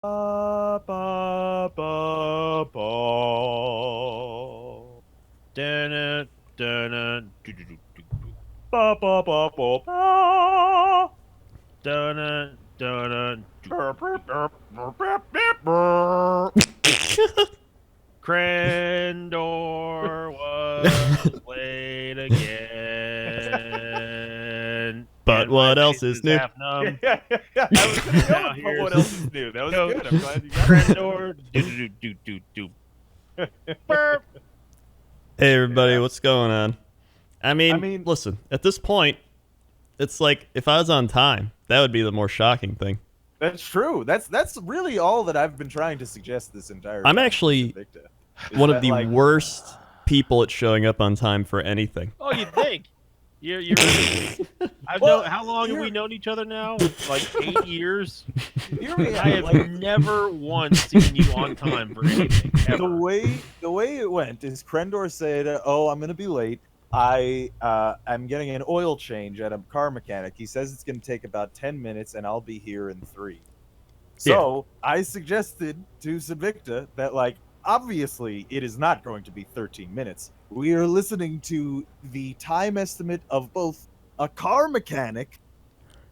Ba, ba, ba, ba. Dun, dun, do, do, do, do, do. Ba, ba, ba, ba, ba. Dun, dun, do, Burp, do, burp, do. burp, burp, burp, burp, burp. Crandor was late again, But and my what else face is is new? half numb. Yeah. I was gonna go Now with but what here's else is new. That was Coach good. I'm glad you got Crandor. Do, do, do, do, do, do. Burp. Hey everybody, Yeah. what's going on? I mean, mean- listen, at this point, it's like if I was on time, that would be the more shocking thing. That's true. That's really all that I've been trying to suggest this entire I'm time. actually Invicta, is One of that, the like, worst people at showing up on time for anything. Oh, you think? You're really. Well, How long have we here- known each other now? Like 8 years. hear me I out. have Like, never once seen you on time for anything. the Ever. way it went is Krendor said, "Oh, I'm gonna be late. I'm getting an oil change at a car mechanic. He says it's gonna take about 10 minutes, and I'll be here in 3." So I suggested to Invicta that, like, obviously it is not going to be 13 minutes. We are listening to the time estimate of both a car mechanic,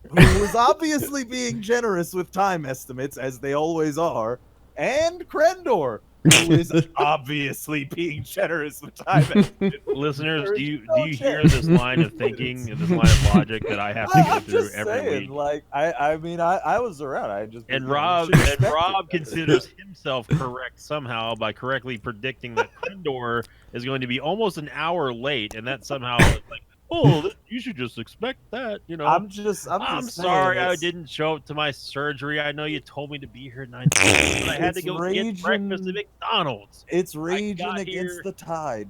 who was obviously being generous with time estimates, as they always are, and Krendor, who is obviously being generous with time estimates. Listeners, There do is you no hear chance. this line of thinking, this line of logic that I have to go I'm through just every saying, week? like, I mean, I was around. I just And you know, Rob should expect it. considers himself correct somehow by correctly predicting that Krendor is going to be almost an hour late, and that somehow is like, oh, you should just expect that, you know. I'm just I'm saying, sorry I it's- didn't show up to my surgery. I know you told me to be here at 9:30, but I had to It's go get breakfast at McDonald's. It's raging got against here- the tide.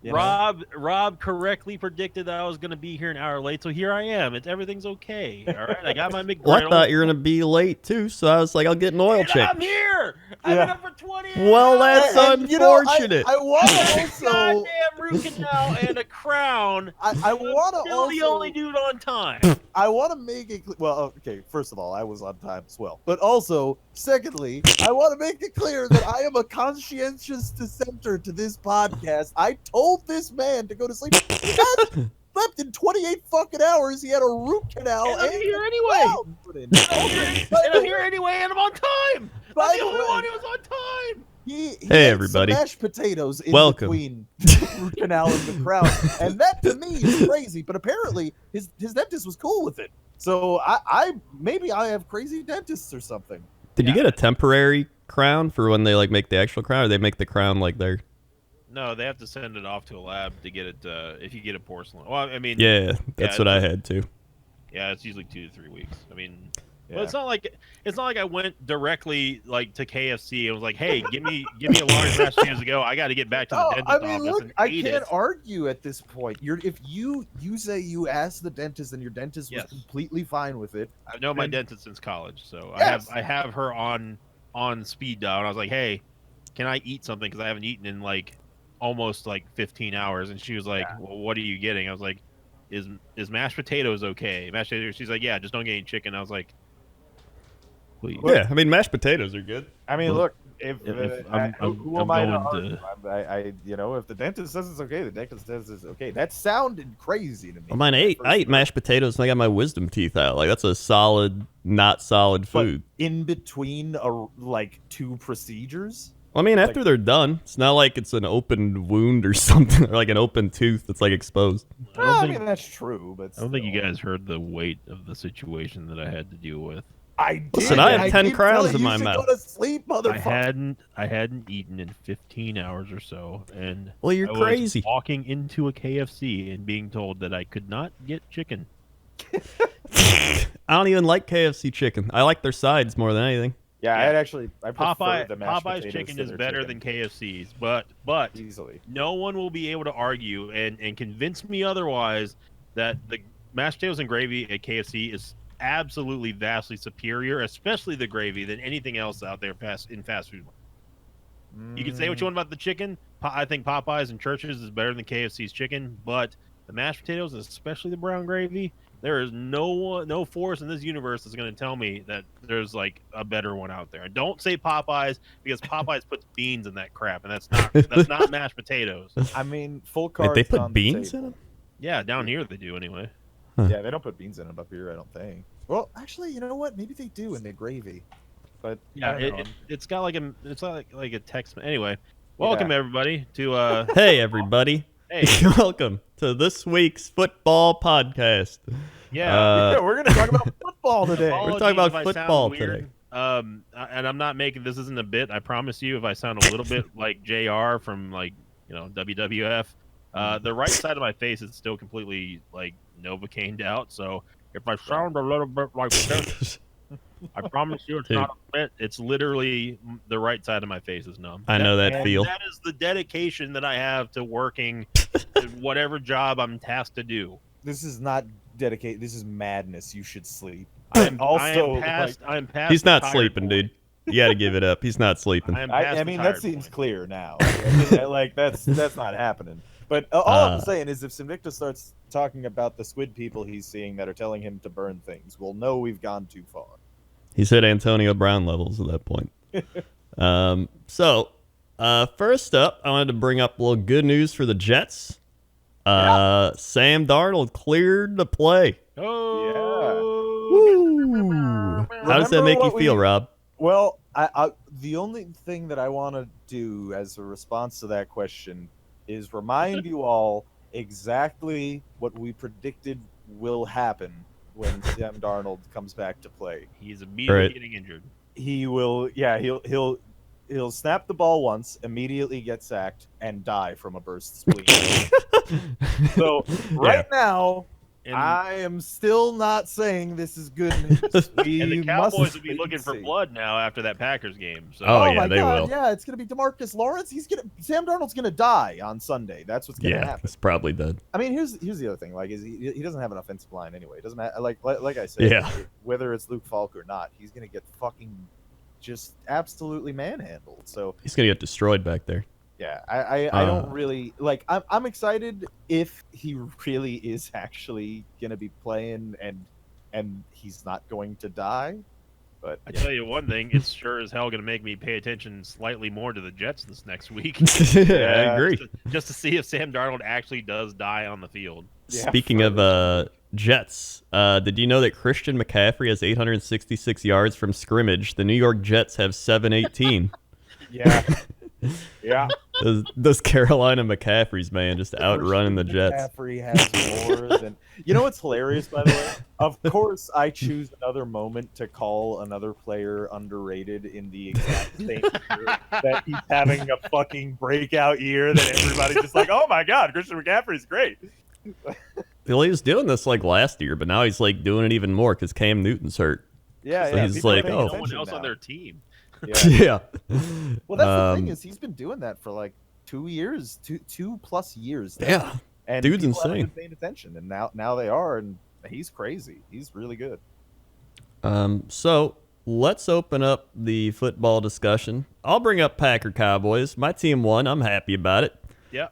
You know? Rob correctly predicted that I was going to be here an hour late, so here I am. Everything's okay. All right, I got my McGriddle. Well, I thought you were gonna be late too, so I was like, I'll get an oil And check. I'm here. I've Yeah. been up for 20 Well, that's And, you know, unfortunate. I want to also. goddamn root canal and a crown. I want to Still the only also. dude on time. I want to make it. Well, okay. First of all, I was on time as well. But also, secondly, I want to make it clear that I am a conscientious dissenter to this podcast. I told this man to go to sleep. He had slept in 28 fucking hours. He had a root canal. And I'm and here a anyway. crown put in. And I'm here anyway, and I'm on time. By I'm the the only way- one who's on time. He Hey, ate everybody. some mashed potatoes in Welcome. between the root canal and the crown, and that to me is crazy. But apparently, his dentist was cool with it. So maybe I have crazy dentists or something. Did you Yeah. get a temporary crown for when they like make the actual crown, or they make the crown like they're? No, they have to send it off to a lab to get it. If you get a porcelain, well, I mean, Yeah, that's what I had too. yeah, it's usually 2 to 3 weeks. I mean, Yeah. well, it's not like I went directly like to KFC and was like, hey, give me a large mashed potatoes to go. I got to get back to the Oh, dentist I mean, office look, and I eat can't it. argue at this point. If you say you asked the dentist and your dentist was Yes. completely fine with it, I've known my then- dentist since college, so Yes. I have her on speed dial, and I was like, hey, can I eat something? Because I haven't eaten in like almost like 15 hours, and she was like, well, what are you getting? I was like, is mashed potatoes okay? Mashed potatoes. She's like, yeah, just don't get any chicken. I was like, please. Yeah, I mean mashed potatoes are good. I mean, Look, look, if, who am I to argue? You know, if the dentist says it's okay, the dentist says it's okay. That sounded crazy to me. Well, mine when I first ate heard mashed potatoes and I got my wisdom teeth out. Like that's a solid, not solid But food. in between like 2 procedures. Well, I mean, after like- they're done, it's not like it's an open wound or something, or like an open tooth that's like exposed. I mean, that's true, but I don't think you still. guys heard the weight of the situation that I had to deal with. I did. Listen, I have and 10 keep crowns telling in you my to mouth. Go to sleep, motherfucker. I hadn't eaten in 15 hours or so, and Well, you're I was crazy. walking into a KFC and being told that I could not get chicken. I don't even like KFC chicken. I like their sides more than anything. Yeah, Yeah. I prefer the mashed Popeye's potatoes chicken to is their better chicken. than KFC's, but Easily. no one will be able to argue and convince me otherwise that the mashed potatoes and gravy at KFC is absolutely vastly superior, especially the gravy, than anything else out there in fast food. You can say what you want about the chicken. I think Popeyes and Church's is better than KFC's chicken, but the mashed potatoes, especially the brown gravy, There is no force in this universe that's going to tell me that there's like a better one out there. And don't say Popeyes because Popeyes puts beans in that crap, and that's not mashed potatoes. I mean, full Wait, carbs. they put on the beans in table. them? Yeah, down here they do anyway. Yeah, they don't put beans in them up here. I don't think. Well, actually, you know what? Maybe they do in the gravy. But Yeah, I don't know. it's got like a text. Anyway, welcome everybody to Hey, everybody. hey Welcome to this week's football podcast. yeah. Yeah, we're gonna talk about football today. We're talking about Apologies if I sound football weird. today. And I'm not making this isn't a bit. I promise you, if I sound a little bit like JR from like WWF, the right side of my face is still completely like Novocained out. So if I sound a little bit like this, I promise you it's Dude. not a bit. It's literally the right side of my face is numb. I know that and feel. That is the dedication that I have to working whatever job I'm tasked to do. This is not dedicated. This is madness. You should sleep. I am also past. like, I'm past. He's the not tired sleeping, point. dude. You got to give it up. He's not sleeping. I am past I the mean, tired that seems point. clear now. I mean, like that's not happening. But all I'm saying is, if Sinvicta starts talking about the squid people he's seeing that are telling him to burn things, we'll know we've gone too far. He's hit Antonio Brown levels at that point. First up, I wanted to bring up a little good news for the Jets. Sam Darnold cleared to play. Oh, Woo! How does that Remember make you what feel, we- Rob? Well, the only thing that I want to do as a response to that question is remind you all exactly what we predicted will happen when Sam Darnold comes back to play. he's immediately Right. getting injured. He will, yeah, he'll snap the ball once, immediately get sacked, and die from a burst spleen. So right now, And, I am still not saying this is good news. We and the must Cowboys will be wait looking and for see. blood now after that Packers game. So Oh, yeah, my they God, will. yeah, it's gonna be DeMarcus Lawrence. Sam Darnold's gonna die on Sunday. That's what's gonna Yeah, happen. it's probably dead. I mean, here's the other thing. Like, is he doesn't have an offensive line anyway. It doesn't matter. Like I said, Yeah. whether it's Luke Falk or not, he's gonna get fucking just absolutely manhandled. So He's going to get destroyed back there. yeah, I don't really like. I'm excited if he really is actually gonna be playing and he's not going to die. But I tell you one thing, it's sure as hell going to make me pay attention slightly more to the Jets this next week, I agree. just to see if Sam Darnold actually does die on the field. Yeah, Speaking for- of Jets, did you know that Christian McCaffrey has 866 yards from scrimmage? The New York Jets have 718. yeah, yeah. those Carolina McCaffreys, man, just outrunning the Jets. McCaffrey has more than. You know what's hilarious, by the way? Of course, I choose another moment to call another player underrated in the exact same year that he's having a fucking breakout year that everybody's just like, oh my God, Christian McCaffrey's great. Well, he was doing this like last year, but now he's like doing it even more because Cam Newton's hurt. Yeah, So yeah. he's people are like, paying oh. No one attention else on now. their team. Yeah. Yeah. Well, that's the thing Um, is he's been doing that for like 2 years, two plus years. Now. Yeah. and dude's people haven't insane. been paying attention, and now they are, and he's crazy. He's really good. So let's open up the football discussion. I'll bring up Packer Cowboys. My team won. I'm happy about it. Yeah.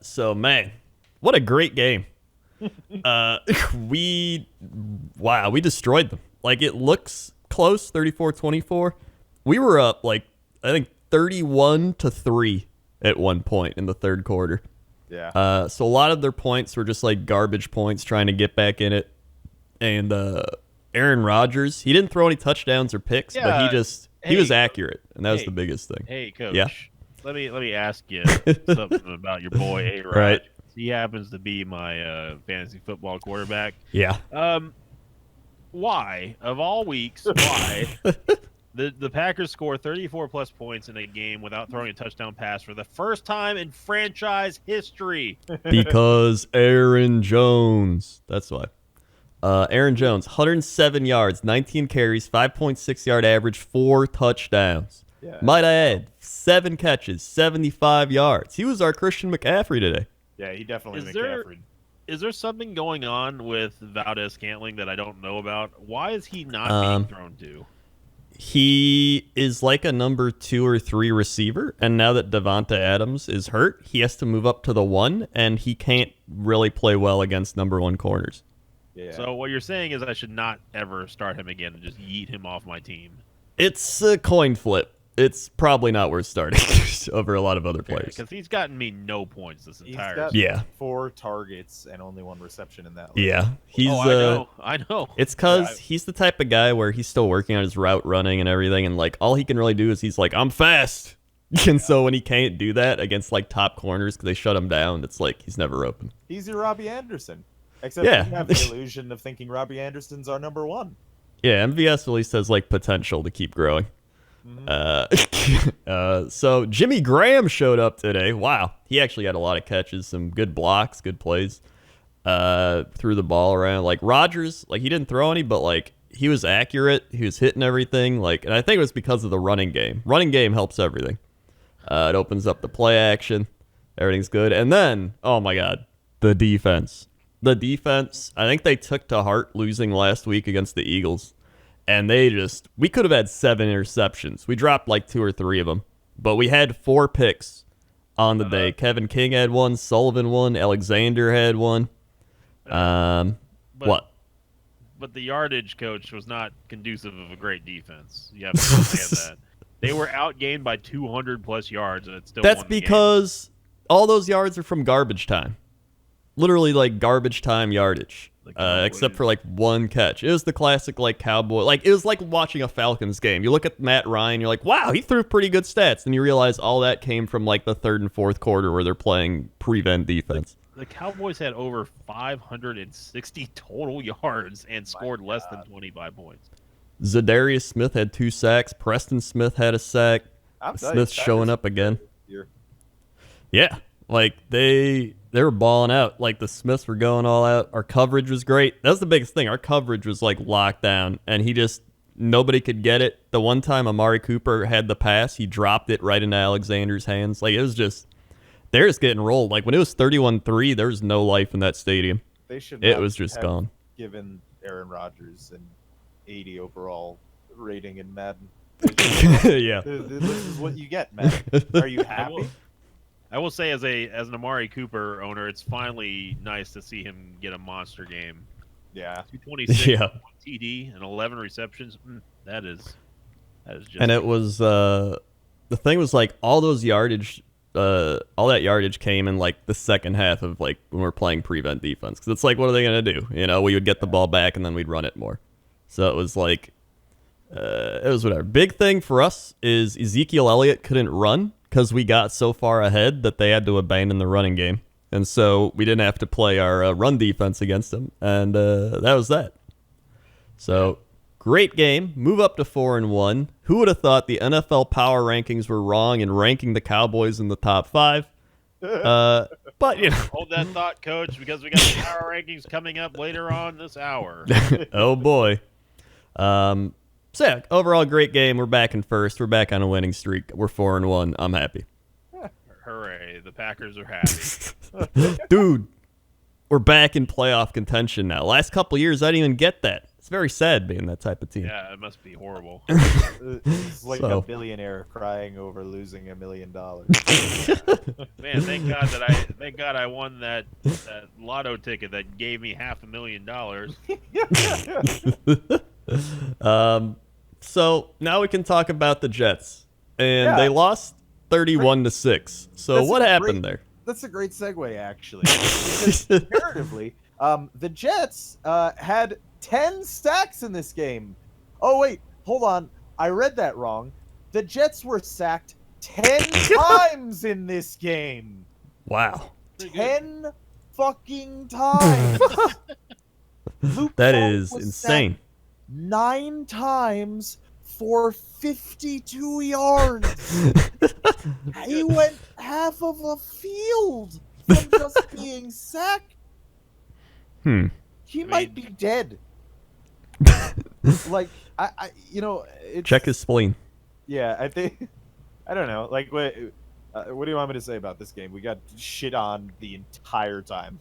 So man, what a great game. We destroyed them. Like, it looks close, 34-24. We were up like I think 31-3 at one point in the third quarter. Yeah. So a lot of their points were just like garbage points trying to get back in it. And Aaron Rodgers, he didn't throw any touchdowns or picks, but Yeah, he was hey, accurate, and that was hey, the biggest thing. Hey, coach. Yeah. Let me ask you something about your boy A-Rod. Right. He happens to be my fantasy football quarterback. Yeah. Why, of all weeks, why the Packers score 34 plus points in a game without throwing a touchdown pass for the first time in franchise history? Because Aaron Jones. That's why. Aaron Jones, 107 yards, 19 carries, 5.6 yard average, 4 touchdowns. Yeah. Might I add, 7 catches, 75 yards. He was our Christian McCaffrey today. Yeah, he definitely Is there- McCaffrey. Is there something going on with Valdez Scantling that I don't know about? Why is he not Um, being thrown to? He is like a number 2 or 3 receiver, and now that Devonta Adams is hurt, he has to move up to the 1, and he can't really play well against number 1 corners. Yeah. So what you're saying is I should not ever start him again and just yeet him off my team. It's a coin flip. It's probably not worth starting over a lot of other players. Because he's gotten me no points this He's entire got season. Yeah. 4 targets and only 1 reception in that. Yeah, he's. I know. It's because Yeah, he's the type of guy where he's still working on his route running and everything, and like all he can really do is he's like, I'm fast. And so when he can't do that against like top corners because they shut him down, it's like he's never open. He's your Robbie Anderson. Except Yeah. you have the illusion of thinking Robbie Anderson's our number 1. Yeah, MVS at least has like potential to keep growing. So Jimmy Graham showed up today. Wow, he actually had a lot of catches, some good blocks, good plays. Threw the ball around. Like Rodgers, like he didn't throw any, but like he was accurate. He was hitting everything. Like, and I think it was because of the running game. Running game helps everything. It opens up the play action. Everything's good. And then, oh my God, the defense. The defense, I think they took to heart losing last week against the Eagles. And we could have had 7 interceptions. We dropped like 2 or 3 of them. But we had 4 picks on the day. Kevin King had 1, Sullivan 1, Alexander had 1. What? But the yardage coach was not conducive of a great defense. You have to understand that. They were outgained by 200 plus yards, and it still That's won the game. because all those yards are from garbage time. Literally like garbage time yardage. Except for like 1 catch. It was the classic like cowboy. Like it was like watching a Falcons game. You look at Matt Ryan, you're like, wow, he threw pretty good stats. And you realize all that came from like the 3rd and 4th quarter where they're playing prevent defense. The Cowboys had over 560 total yards and scored less than 25 points. Zadarius Smith had 2 sacks. Preston Smith had a sack. Smith's showing up again. Here. Yeah, like they were balling out. Like the Smiths were going all out. Our coverage was great. That was the biggest thing. Our coverage was like locked down, and nobody could get it. The one time Amari Cooper had the pass, he dropped it right into Alexander's hands. Like it was just, they're just getting rolled. Like when it was 31-3, there was no life in that stadium. They should. It was just gone. Given Aaron Rodgers an 80 overall rating in Madden. Yeah. This is what you get, man. Are you happy? I will say, as an Amari Cooper owner, it's finally nice to see him get a monster game. Yeah. 226 Yeah. TD and 11 receptions. That is just. And it was the thing was like all that yardage came in like the second half of like when we're playing prevent defense, because it's like, what are they gonna do? You know, we would get the ball back and then we'd run it more. So it was like it was whatever. Big thing for us is Ezekiel Elliott couldn't run because we got so far ahead that they had to abandon the running game, and so we didn't have to play our run defense against them, and that was that. So. Great game. Move up to 4-1. Who would have thought the NFL power rankings were wrong in ranking the Cowboys in the top 5? But you know, Hold that thought, Coach, because we got the power rankings coming up later on this hour. oh boy. So yeah, overall great game. We're back in first. We're back on a winning streak. We're 4-1. I'm happy. Hooray! The Packers are happy. Dude, we're back in playoff contention now. Last couple years, I didn't even get that. It's very sad being that type of team. Yeah, it must be horrible. It's like So. a billionaire crying over losing $1 million. Man, thank God I won that lotto ticket that gave me $500,000. So now we can talk about the Jets, and Yeah. they lost 31-6. So That's what a happened great- there? That's a great segue, actually. Because comparatively, the Jets had 10 sacks in this game. Oh, wait, hold on. I read that wrong. The Jets were sacked 10 times in this game. Wow, 10 fucking times. Luke that Falk is was insane. sacked 9 times for 52 yards. He went half of a field from just being sacked. He might be dead. Like I it's, Check his spleen. Yeah, I think I don't know. Like what do you want me to say about this game? We got shit on the entire time.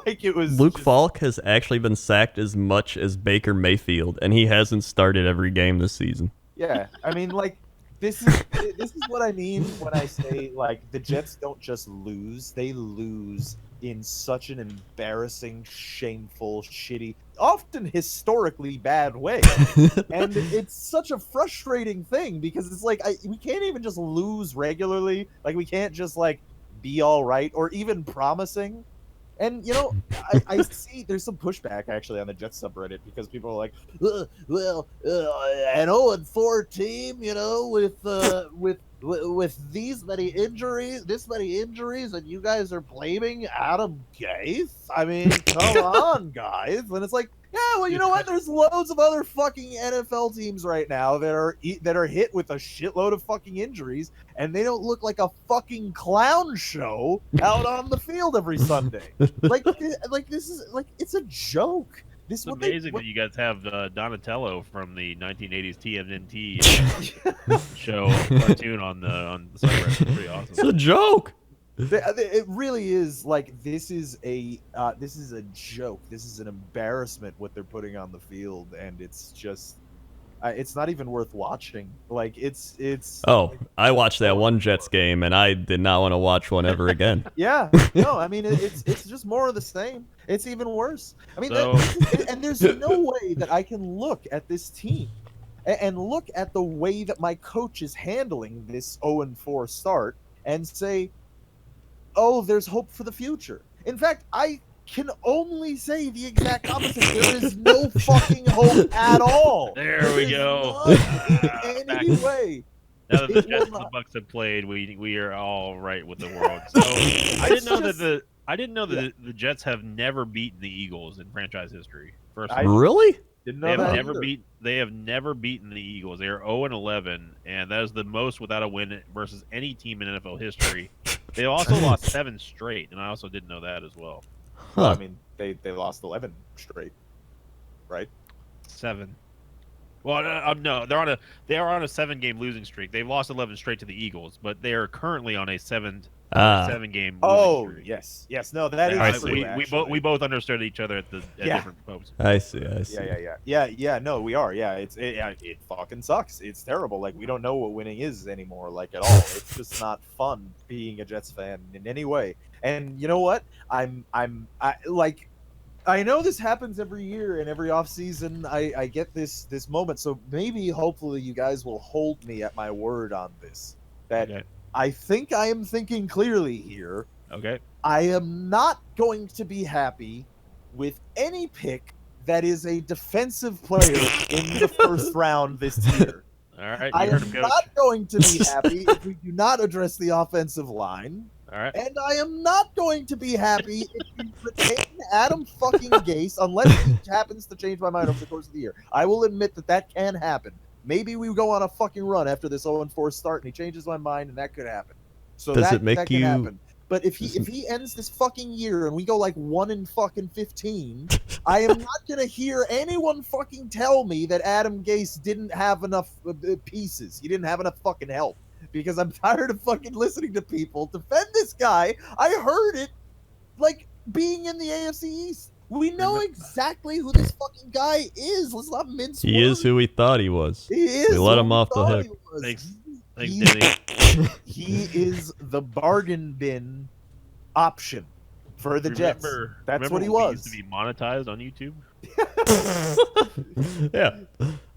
Like it was Luke just- Falk has actually been sacked as much as Baker Mayfield, and he hasn't started every game this season. Yeah, I mean, like this is what I mean when I say like the Jets don't just lose; they lose in such an embarrassing, shameful, shitty, often historically bad way. And it's such a frustrating thing because it's like we can't even just lose regularly. Like we can't just like be all right or even promising. And you know, I see there's some pushback actually on the Jets subreddit because people are like, an 0-4 team, you know, with these many injuries, and you guys are blaming Adam Gase. I mean, come on, guys. And it's like, yeah, well, you know what? There's loads of other fucking NFL teams right now that are hit with a shitload of fucking injuries, and they don't look like a fucking clown show out on the field every Sunday. Like this is like it's a joke. It's amazing that you guys have Donatello from the 1980s TMNT show cartoon on the subreddit. It's pretty awesome. It's a joke. It really is. Like this is a joke. This is an embarrassment what they're putting on the field, and it's just it's not even worth watching. Like it's. Oh, I watched that one Jets game, and I did not want to watch one ever again. Yeah, no, I mean it's just more of the same. It's even worse. I mean, and there's no way that I can look at this team and look at the way that my coach is handling this 0-4 start and say, oh, there's hope for the future. In fact, I can only say the exact opposite. There is no fucking hope at all. There we go. In any way. Now that the Jets and the Bucks have played, we are all right with the world. So I didn't know that the Jets have never beaten the Eagles in franchise history. Really? Didn't know that they have never beaten the Eagles. They are 0-11, and that is the most without a win versus any team in NFL history. They also lost 7 straight, and I also didn't know that as well. Well, I mean, they lost 11 straight, right? 7. Well, no, they are on a 7-game losing streak. They've lost 11 straight to the Eagles, but they are currently on a 7-game. Oh, losing streak. yes. No, that is true. We both understood each other at different posts. I see. Yeah. No, we are. Yeah, it fucking sucks. It's terrible. Like we don't know what winning is anymore. Like at all. It's just not fun being a Jets fan in any way. And you know what? I know this happens every year and every offseason. I get this moment. So maybe, hopefully, you guys will hold me at my word on this. That okay. I think I am thinking clearly here. Okay. I am not going to be happy with any pick that is a defensive player in the first round this year. All right. I am not going to be happy if we do not address the offensive line. All right. And I am not going to be happy if you retain Adam fucking Gase unless he happens to change my mind over the course of the year. I will admit that can happen. Maybe we go on a fucking run after this 0-4 start and he changes my mind, and that could happen. So Does that, it make that you... can happen. But if he ends this fucking year and we go like 1-15, I am not gonna hear anyone fucking tell me that Adam Gase didn't have enough pieces. He didn't have enough fucking help. Because I'm tired of fucking listening to people defend this guy. I heard it like being in the AFC East. We know exactly who this fucking guy is. Let's not mince words. He is who we thought he was. He is. We let him off the hook. Thanks, Danny. He is the bargain bin option for the Jets. That's what he was. He used to be monetized on YouTube. Yeah.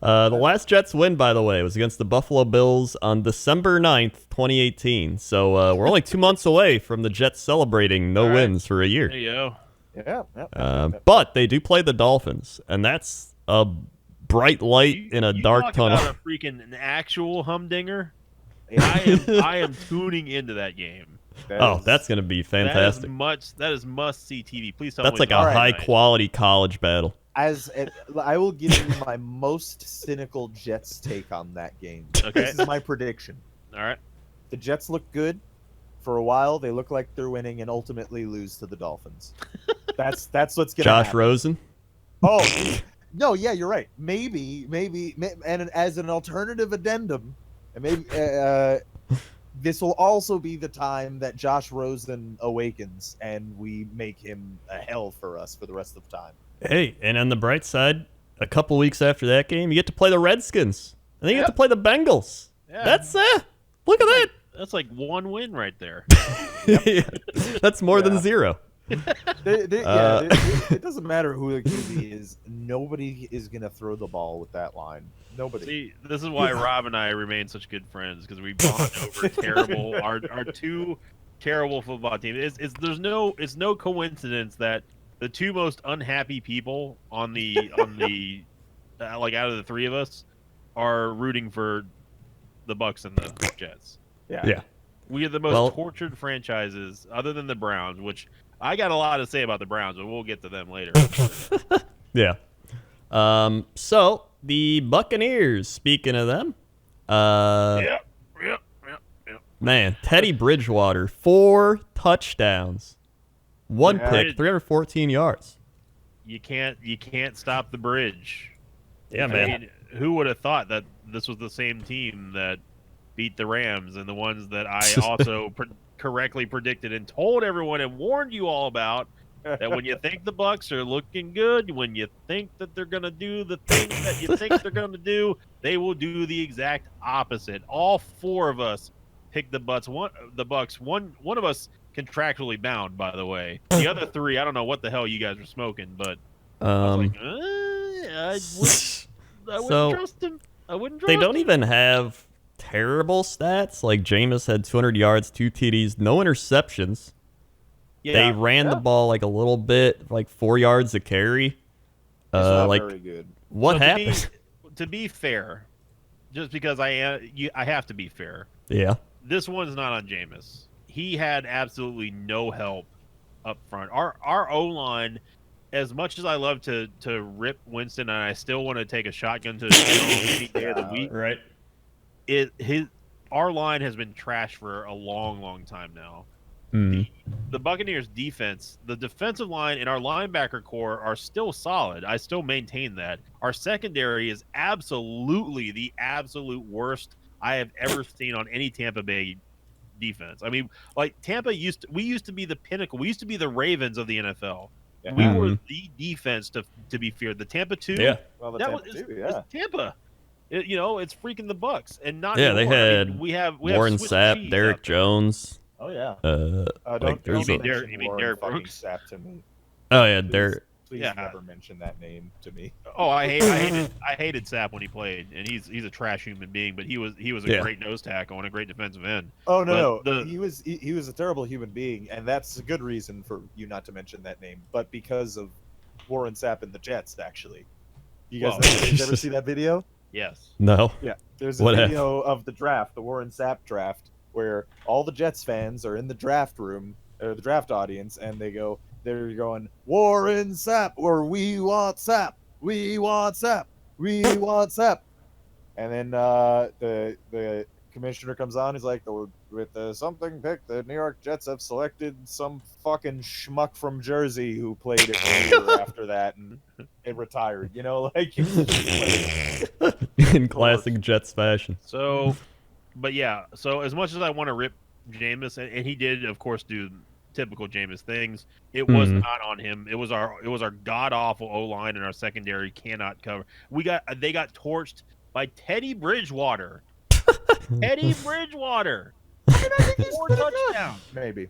The last Jets win, by the way, was against the Buffalo Bills on December 9th, 2018. So we're only 2 months away from the Jets celebrating no wins for a year. There you go. Yeah. But they do play the Dolphins, and that's a bright light in a dark tunnel. About an actual humdinger. I am tuning into that game. That's going to be fantastic. That is must-see TV. Please tell me. That's like a high-quality college battle. I will give you my most cynical Jets take on that game. Okay. This is my prediction. All right. The Jets look good. For a while, they look like they're winning and ultimately lose to the Dolphins. That's what's going to happen. Josh Rosen? Oh, no, yeah, you're right. Maybe, and as an alternative addendum, maybe this will also be the time that Josh Rosen awakens and we make him a hell for us for the rest of the time. Hey, and on the bright side, a couple weeks after that game, you get to play the Redskins. And then you get to play the Bengals. Yeah. That's look at that. That's like one win right there. That's more than 0. It doesn't matter who the QB is. Nobody is gonna throw the ball with that line. Nobody. See, this is why Rob and I remain such good friends because we bond over our two terrible football teams. It's no coincidence that the two most unhappy people on the like out of the three of us are rooting for the Bucks and the Jets. Yeah. We are the most Well- tortured franchises, other than the Browns, which I got a lot to say about the Browns, but we'll get to them later. Yeah. So the Buccaneers. Speaking of them, Yep. man, Teddy Bridgewater, 4 touchdowns, 1 Yeah. pick, 314 yards. You can't stop the bridge. Yeah, I man. mean, who would have thought that this was the same team that beat the Rams and the ones that I also correctly predicted and told everyone and warned you all about, that when you think the Bucks are looking good, when you think that they're going to do the things that you think they're going to do, they will do the exact opposite. All 4 of us picked the Bucks. One of us contractually bound, by the way. The other 3, I don't know what the hell you guys were smoking, but I was like, I wouldn't So, trust him. I wouldn't trust they don't him. even have terrible stats. Like Jameis had 200 yards, 2 TDs, no interceptions. Yeah. They ran the ball like a little bit, like 4 yards a carry. It's not Like very good. what So happened? To be fair, just because I have to be fair. Yeah. This one's not on Jameis. He had absolutely no help up front. Our O line, as much as I love to rip Winston, and I still want to take a shotgun to any day of the week. Right. Our line has been trash for a long time now. The Buccaneers defense, the defensive line and our linebacker core are still solid. I still maintain that. Our secondary is absolutely the absolute worst I have ever seen on any Tampa Bay defense. I mean, like we used to be the pinnacle. We used to be the Ravens of the NFL. Yeah. We were the defense to be feared. The Tampa 2, Yeah. Well, the that Tampa was too, it's Tampa. It's freaking the Bucks, and not Yeah, they anymore. I had mean, we have Warren Swiss Sapp, cheese Derek out there. Jones. Oh yeah. Like Don't there's mean a, Derek- you mean Warren Derek fucking Brooks? Sapp to me. oh yeah, Derek. Please Yeah. never mention that name to me. Oh, I hated Sapp when he played, and he's a trash human being, but he was a Yeah. great nose tackle and a great defensive end. Oh no, But no, he was a terrible human being, and that's a good reason for you not to mention that name. But because of Warren Sapp and the Jets, actually, you guys Well- ever see that video? Yes. No. Yeah, there's a What video of the draft, the Warren Sapp draft, where all the Jets fans are in the draft room or the draft audience, and they're going Warren Sapp, or we want Sapp, we want Sapp, we want Sapp, and then the commissioner comes on. He's like, with the something pick, the New York Jets have selected some fucking schmuck from Jersey who played it a year after that and it retired. You know, like. In classic Jets fashion. So, but yeah. So as much as I want to rip Jameis, and he did, of course, do typical Jameis things, it was not on him. It was our god awful O line and our secondary cannot cover. They got torched by Teddy Bridgewater. Teddy Bridgewater. 4 touchdowns. Maybe.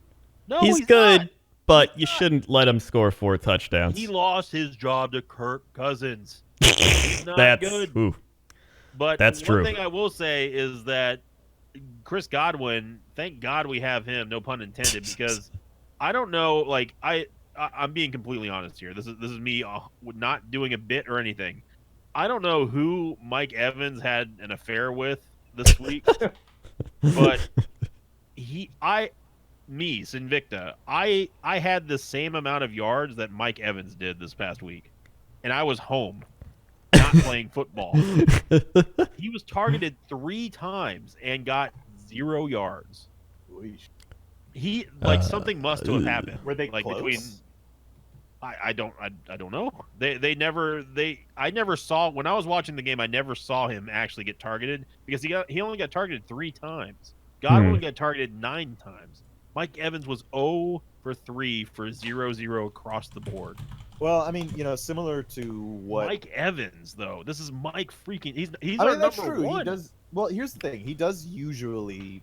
No, He's he's good, not. but you shouldn't let him score 4 touchdowns. He lost his job to Kirk Cousins. He's not That's good. ooh. But That's one true. thing I will say is that Chris Godwin, thank God we have him, no pun intended, because I don't know, like I'm being completely honest here. This is me not doing a bit or anything. I don't know who Mike Evans had an affair with this week, but Sinvicta, I had the same amount of yards that Mike Evans did this past week, and I was home, not playing football. He was targeted 3 times and got 0 yards. He something must have happened. Were they like close? between? I don't know. I never saw when I was watching the game. I never saw him actually get targeted because he only got targeted 3 times. Godwin got targeted 9 times. Mike Evans was 0 for 3 for 0-0 across the board. Well, I mean, similar to what Mike Evans, though, this is Mike freaking. He's I our mean, that's number true. 1. He does. Well, here's the thing. He does usually.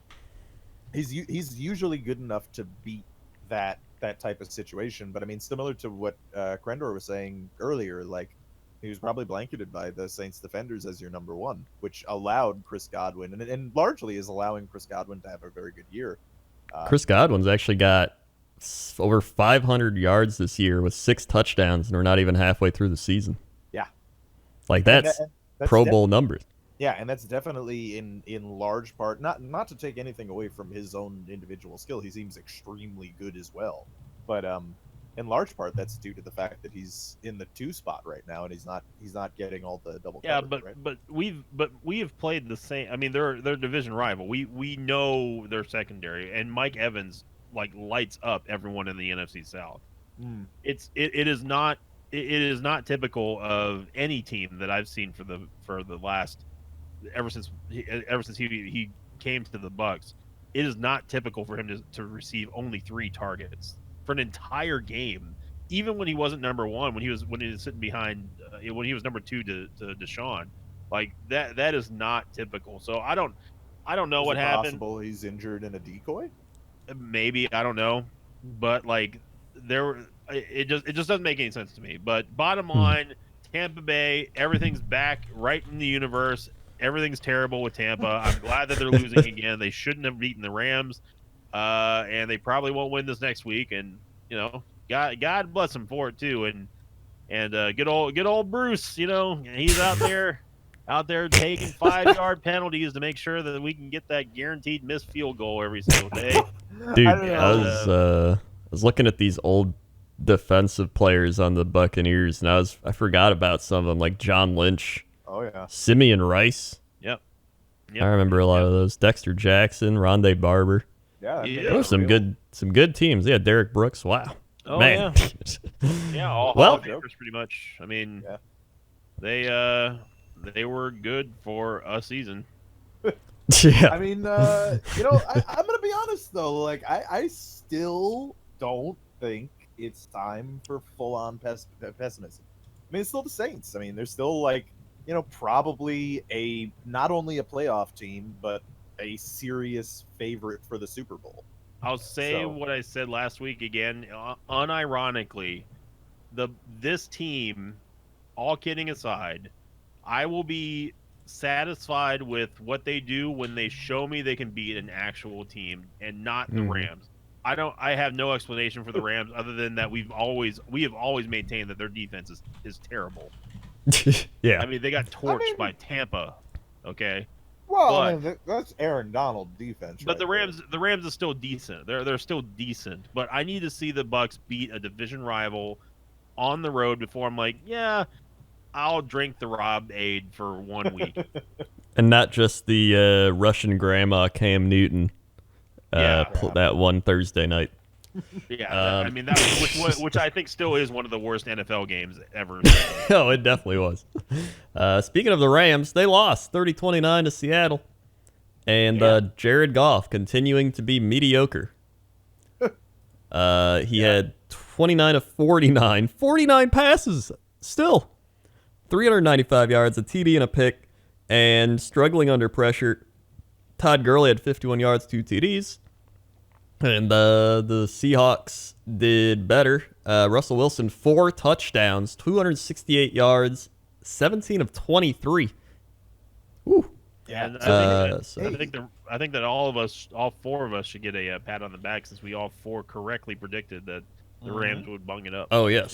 He's usually good enough to beat that that type of situation. But I mean, similar to what Krendor was saying earlier, like he was probably blanketed by the Saints defenders as your number one, which allowed Chris Godwin, and largely is allowing Chris Godwin to have a very good year. Chris Godwin's actually got over 500 yards this year with 6 touchdowns, and we're not even halfway through the season. Yeah. Like that's Pro Bowl numbers. Yeah, and that's definitely in large part, not to take anything away from his own individual skill. He seems extremely good as well, but in large part that's due to the fact that he's in the 2 spot right now, and he's not getting all the double coverage, right? but we have played the same. I mean, they're division rival. We know their secondary, and Mike Evans like lights up everyone in the NFC South. It is not typical of any team that I've seen for the last ever since he came to the Bucs. It is not typical for him to receive only 3 targets for an entire game, even when he wasn't number one, when he was sitting behind, when he was number 2 to Deshaun. Like that is not typical. So I don't know what happened. Possible he's injured in a decoy. Maybe, I don't know, but like it just doesn't make any sense to me. But bottom line, Tampa Bay, everything's back right in the universe. Everything's terrible with Tampa. I'm glad that they're losing again. They shouldn't have beaten the Rams, and they probably won't win this next week. And God bless them for it too. And good old Bruce, he's out there taking 5-yard penalties to make sure that we can get that guaranteed missed field goal every single day. Dude, I was looking at these old defensive players on the Buccaneers, and I forgot about some of them, like John Lynch. Oh yeah, Simeon Rice. Yep. I remember a lot of those. Dexter Jackson, Rondé Barber. Yeah, there were some good teams. Yeah, Derek Brooks. Wow. Oh man. Yeah. All well, pretty much. I mean, they were good for a season. Yeah. I mean, I'm gonna be honest though. Like, I still don't think it's time for full-on pessimism. I mean, it's still the Saints. I mean, they're still like, probably not only a playoff team, but a serious favorite for the Super Bowl. I'll say what I said last week again, unironically. This team, all kidding aside, I will be satisfied with what they do when they show me they can beat an actual team and not the Rams. I have no explanation for the Rams other than that we have always maintained that their defense is terrible. Yeah. I mean, they got torched by Tampa. Okay. Well, that's Aaron Donald defense. But the Rams are still decent. They're still decent. But I need to see the Bucs beat a division rival on the road before I'm like, yeah, I'll drink the Rob Aid for 1 week. And not just the Russian grandma Cam Newton. That one Thursday night. Yeah, I mean that which I think still is one of the worst NFL games ever. Oh, it definitely was. Speaking of the Rams, they lost 30-29 to Seattle, and Jared Goff continuing to be mediocre. He had 29 of 49 passes, still 395 yards, a TD and a pick, and struggling under pressure. Todd Gurley had 51 yards, 2 TDs. And the Seahawks did better. Russell Wilson, 4 touchdowns, 268 yards, 17 of 23. Woo. Yeah, I think that all 4 of us should get a pat on the back since we all 4 correctly predicted that the Rams would bung it up. Oh yes,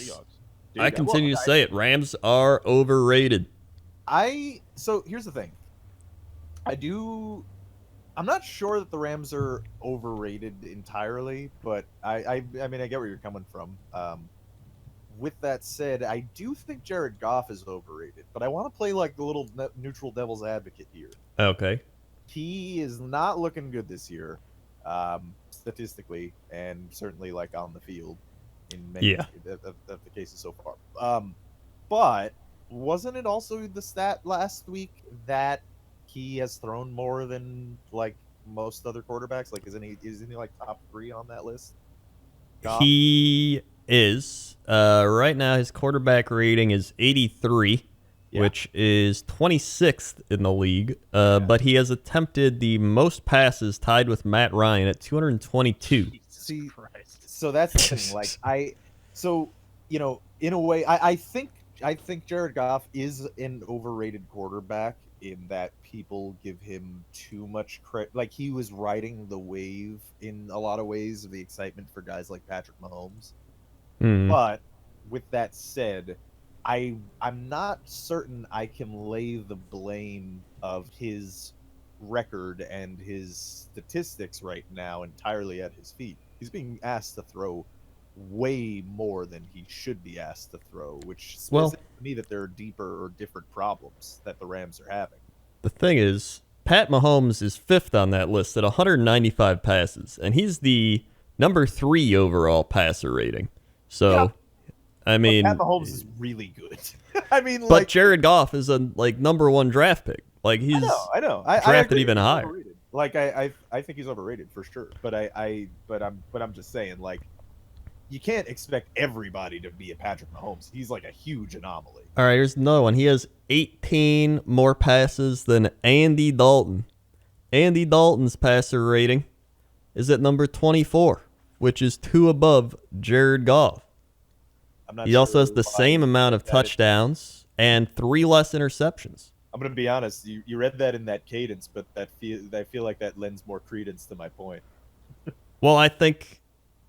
Dude, I continue to say it. Rams are overrated. So here's the thing. I'm not sure that the Rams are overrated entirely, but I mean, I get where you're coming from. With that said, I do think Jared Goff is overrated, but I want to play like the little neutral devil's advocate here. Okay. He is not looking good this year, statistically, and certainly like on the field in many of the cases so far. But wasn't it also the stat last week that he has thrown more than like most other quarterbacks? Like, isn't he like top 3 on that list? Goff? He is. Right now, his quarterback rating is 83, which is 26th in the league. But he has attempted the most passes, tied with Matt Ryan at 222. So that's the thing. So in a way, I think Jared Goff is an overrated quarterback in that people give him too much credit. Like, he was riding the wave in a lot of ways of the excitement for guys like Patrick Mahomes. Hmm. But with that said, I'm not certain I can lay the blame of his record and his statistics right now entirely at his feet. He's being asked to throw way more than he should be asked to throw, which Well- says to me that there are deeper or different problems that the Rams are having. The thing is, Pat Mahomes is fifth on that list at 195 passes, and he's the number 3 overall passer rating. So, Yeah. I mean, Pat Mahomes is really good. I mean, but like, Jared Goff is a number 1 draft pick. Like, he's I know. drafted agree even he's higher. overrated. Like, I think he's overrated for sure. But I'm just saying, like, you can't expect everybody to be a Patrick Mahomes. He's like a huge anomaly. All right, here's another one. He has 18 more passes than Andy Dalton. Andy Dalton's passer rating is at number 24, which is 2 above Jared Goff. I'm not He sure also has the why same amount of that is. touchdowns and 3 less interceptions. I'm gonna be honest. You read that in that cadence, but I feel like that lends more credence to my point. Well, I think.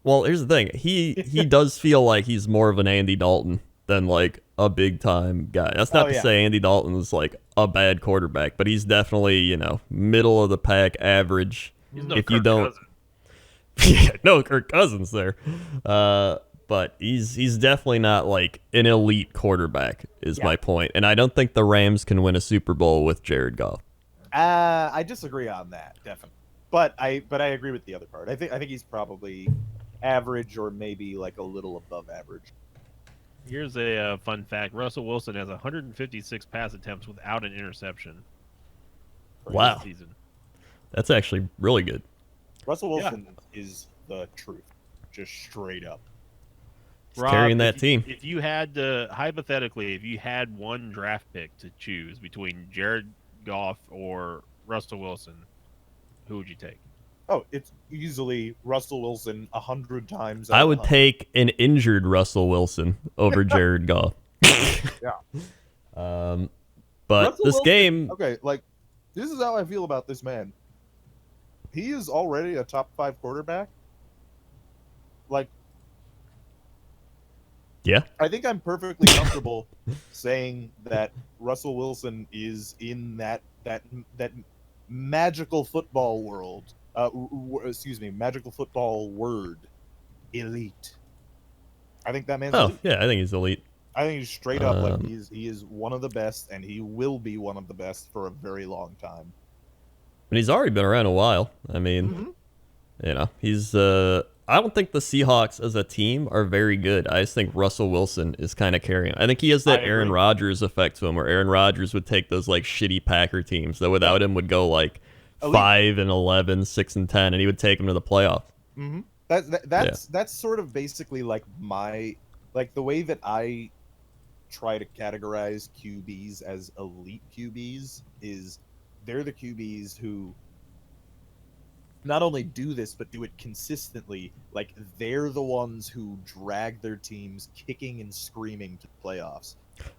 Well, here's the thing. He does feel like he's more of an Andy Dalton than like a big time guy. That's not Oh, to yeah. say Andy Dalton is like a bad quarterback, but he's definitely middle of the pack, average. He's no If you Kirk don't- Cousins. Yeah, no Kirk Cousins there, but he's definitely not like an elite quarterback. Is Yeah. my point, and I don't think the Rams can win a Super Bowl with Jared Goff. I disagree on that, definitely. But I agree with the other part. I think he's probably average or maybe like a little above average. Here's a fun fact: Russell Wilson has 156 pass attempts without an interception. for Wow. this season. That's actually really good. Russell Wilson is the truth, just straight up. He's carrying that if team. If you had to, hypothetically, if you had one draft pick to choose between Jared Goff or Russell Wilson, who would you take? Oh, it's easily Russell Wilson 100 times. I out of would 100. take an injured Russell Wilson over Jared Goff. Yeah. But Russell this Wilson- game, Okay, like, this is how I feel about this man. He is already a top 5 quarterback. Like, yeah, I think I'm perfectly comfortable saying that Russell Wilson is in that magical football world. Magical football word, elite. I think that man's oh elite. yeah, I think he's elite. I think he's straight up like Um, he is one of the best, and he will be one of the best for a very long time. And he's already been around a while. I mean, he's. I don't think the Seahawks as a team are very good. I just think Russell Wilson is kind of carrying. I think he has that I Aaron agree. Rodgers effect to him, where Aaron Rodgers would take those like shitty Packer teams that without him would go like Elite. 5-11, 6-10, and he would take them to the playoffs. Mm-hmm. That's sort of basically like the way that I try to categorize QBs as elite QBs is they're the QBs who not only do this but do it consistently. Like, they're the ones who drag their teams kicking and screaming to the playoffs.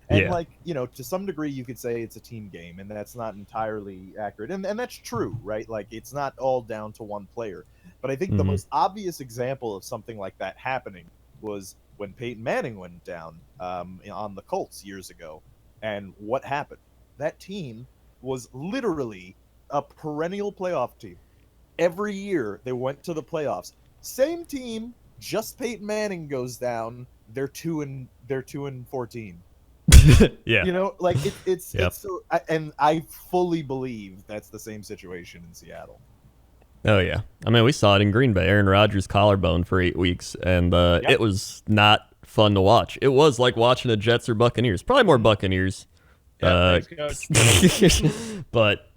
And Yeah. to some degree you could say it's a team game, and that's not entirely accurate. And that's true, right? Like, it's not all down to one player. But I think the Mhm. most obvious example of something like that happening was when Peyton Manning went down on the Colts years ago. And what happened? That team was literally a perennial playoff team. Every year they went to the playoffs. Same team, just Peyton Manning goes down. They're 2-14. Yeah. Like it's Yep. so, and I fully believe that's the same situation in Seattle. Oh yeah, I mean we saw it in Green Bay. Aaron Rodgers collarbone for 8 weeks, and it was not fun to watch. It was like watching the Jets or Buccaneers. Probably more Buccaneers. Thanks, Coach. But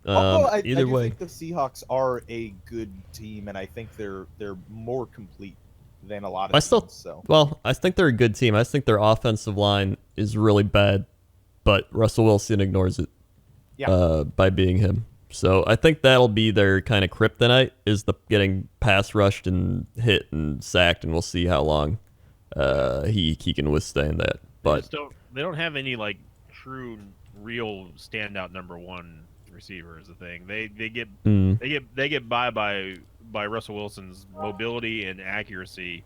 Although I either do way, think the Seahawks are a good team, and I think they're more complete than a lot of I still- teams. So well, I think they're a good team. I think their offensive line is really bad, but Russell Wilson ignores it Yeah. by being him. So I think that'll be their kind of kryptonite, is the getting pass rushed and hit and sacked, and we'll see how long he can withstand that. But they don't have any like true real standout number one receiver is the thing. They get by Russell Wilson's mobility and accuracy,